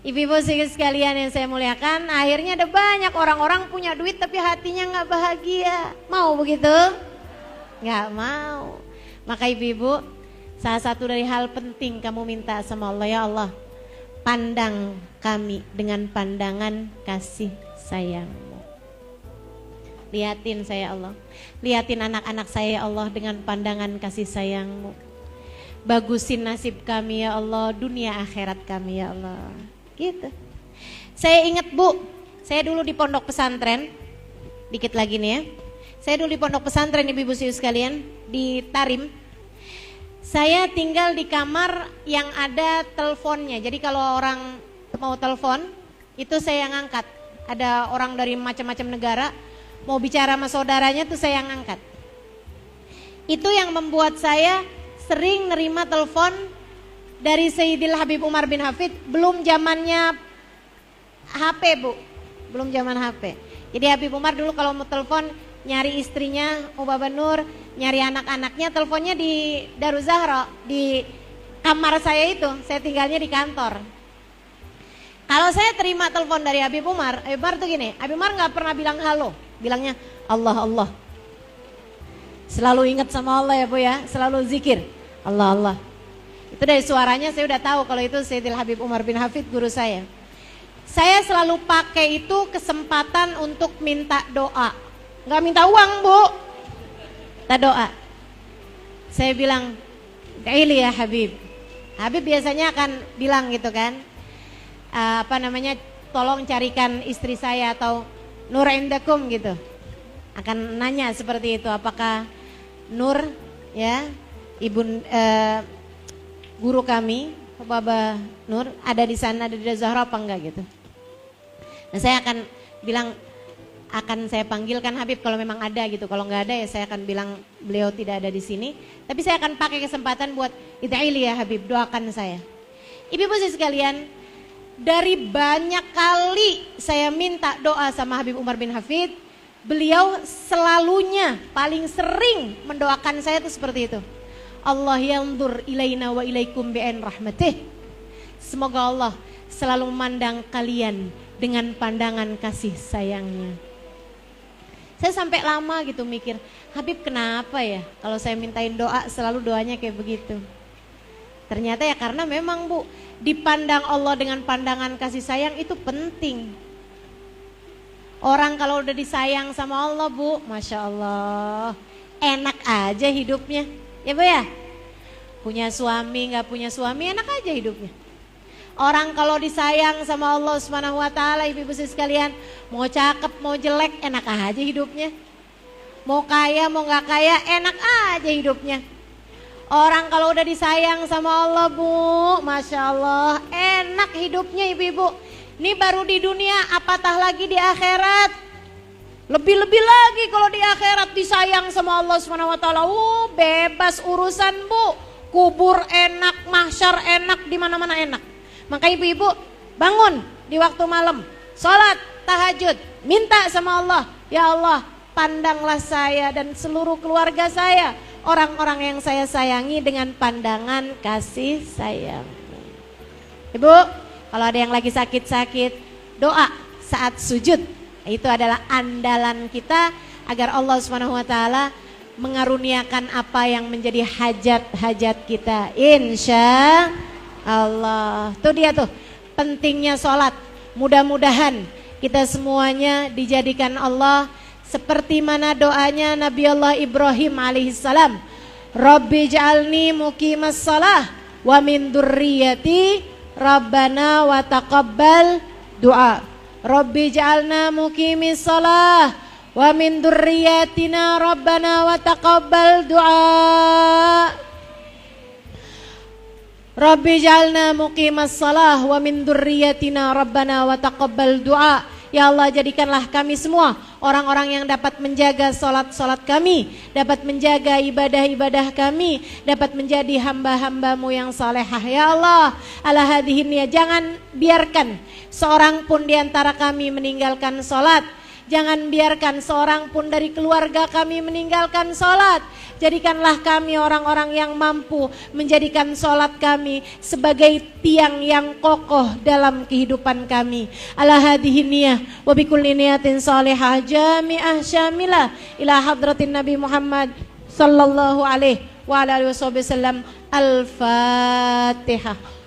Ibu-ibu sekalian yang saya muliakan, akhirnya ada banyak orang-orang punya duit tapi hatinya gak bahagia. Mau begitu? Gak mau. Maka ibu-ibu, salah satu dari hal penting kamu minta sama Allah, ya Allah, pandang kami dengan pandangan kasih sayang-Mu. Liatin saya Allah, liatin anak-anak saya ya Allah dengan pandangan kasih sayang-Mu. Bagusin nasib kami ya Allah, dunia akhirat kami ya Allah. Gitu. Saya ingat bu, saya dulu di pondok pesantren, dikit lagi nih ya. Saya dulu di pondok pesantren ibu-ibu sekalian, di Tarim. Saya tinggal di kamar yang ada teleponnya. Jadi kalau orang mau telepon, itu saya yang angkat. Ada orang dari macam-macam negara mau bicara sama saudaranya tuh saya yang angkat. Itu yang membuat saya sering nerima telepon dari Sayyidil Habib Umar bin Hafid. Belum zamannya HP bu, belum zaman HP. Jadi Habib Umar dulu kalau mau telepon nyari istrinya Baba Nur, nyari anak-anaknya, teleponnya di Daruz Zahra, di kamar saya itu. Saya tinggalnya di kantor. Kalau saya terima telepon dari Habib Umar tuh gini, Habib Umar nggak pernah bilang halo, bilangnya Allah Allah. Selalu ingat sama Allah ya bu ya, selalu zikir Allah Allah. Itu dari suaranya saya udah tahu kalau itu Sayyidil Habib Umar bin Hafid, guru saya. Saya selalu pakai itu kesempatan untuk minta doa, nggak minta uang bu, minta doa. Saya bilang, "Daili ya Habib." Habib biasanya akan bilang gitu kan, tolong carikan istri saya atau Nur indakum gitu. Akan nanya seperti itu, apakah Nur ya ibu guru kami Baba Nur ada di sana, ada di Zahra apa enggak gitu. Nah saya akan bilang, akan saya panggilkan Habib kalau memang ada gitu. Kalau enggak ada ya saya akan bilang beliau tidak ada di sini. Tapi saya akan pakai kesempatan buat ida'ili ya Habib, doakan saya. Ibu-ibu sekalian, dari banyak kali saya minta doa sama Habib Umar bin Hafid, beliau selalunya paling sering mendoakan saya itu seperti itu. Allah yanzur ilaina wa ilaikum bi'ain rahmatih. Semoga Allah selalu memandang kalian dengan pandangan kasih sayangnya. Saya sampai lama gitu mikir, Habib kenapa ya kalau saya mintain doa selalu doanya kayak begitu. Ternyata ya karena memang bu, dipandang Allah dengan pandangan kasih sayang itu penting. Orang kalau udah disayang sama Allah bu, Masya Allah, enak aja hidupnya. Ya bu ya, punya suami gak punya suami enak aja hidupnya. Orang kalau disayang sama Allah Subhanahu wa taala, ibu-ibu sekalian, mau cakep mau jelek enak aja hidupnya. Mau kaya mau gak kaya enak aja hidupnya. Orang kalau udah disayang sama Allah bu, Masya Allah, enak hidupnya ibu-ibu. Ini baru di dunia, apatah lagi di akhirat. Lebih-lebih lagi kalau di akhirat disayang sama Allah SWT. Bebas urusan bu. Kubur enak, mahsyar enak, di mana-mana enak. Maka ibu-ibu bangun di waktu malam. sholat tahajud, minta sama Allah, ya Allah, pandanglah saya dan seluruh keluarga saya, orang-orang yang saya sayangi dengan pandangan kasih sayang. Ibu, kalau ada yang lagi sakit-sakit, doa saat sujud, itu adalah andalan kita agar Allah Subhanahu wa taala mengaruniakan apa yang menjadi hajat-hajat kita, insya Allah. Tuh dia tuh pentingnya sholat. Mudah-mudahan kita semuanya dijadikan Allah seperti mana doanya Nabi Allah Ibrahim alaihissalam, Rabbi ja'alni muqimas shalah wa min dzurriyyati Rabbana wa taqabbal du'a. Rabbi ja'alna muqimis shalah wa min dzurriyyatina Rabbana wa taqabbal du'a. Rabbi ja'alna muqimas shalah wa min dzurriyyatina Rabbana wa taqabbal du'a. Ya Allah, jadikanlah kami semua orang-orang yang dapat menjaga salat-salat kami, dapat menjaga ibadah-ibadah kami, dapat menjadi hamba-hambamu yang salehah. Ya Allah, ala hadhihi niyah, jangan biarkan seorang pun di antara kami meninggalkan salat. Jangan biarkan seorang pun dari keluarga kami meninggalkan sholat. Jadikanlah kami orang-orang yang mampu menjadikan sholat kami sebagai tiang yang kokoh dalam kehidupan kami. Ala hadhihi niyah wa bikulli niyatin salihah jami'ah syamilah ila hadratin Nabi Muhammad sallallahu alaihi wa alihi wasallam. Al-Fatihah.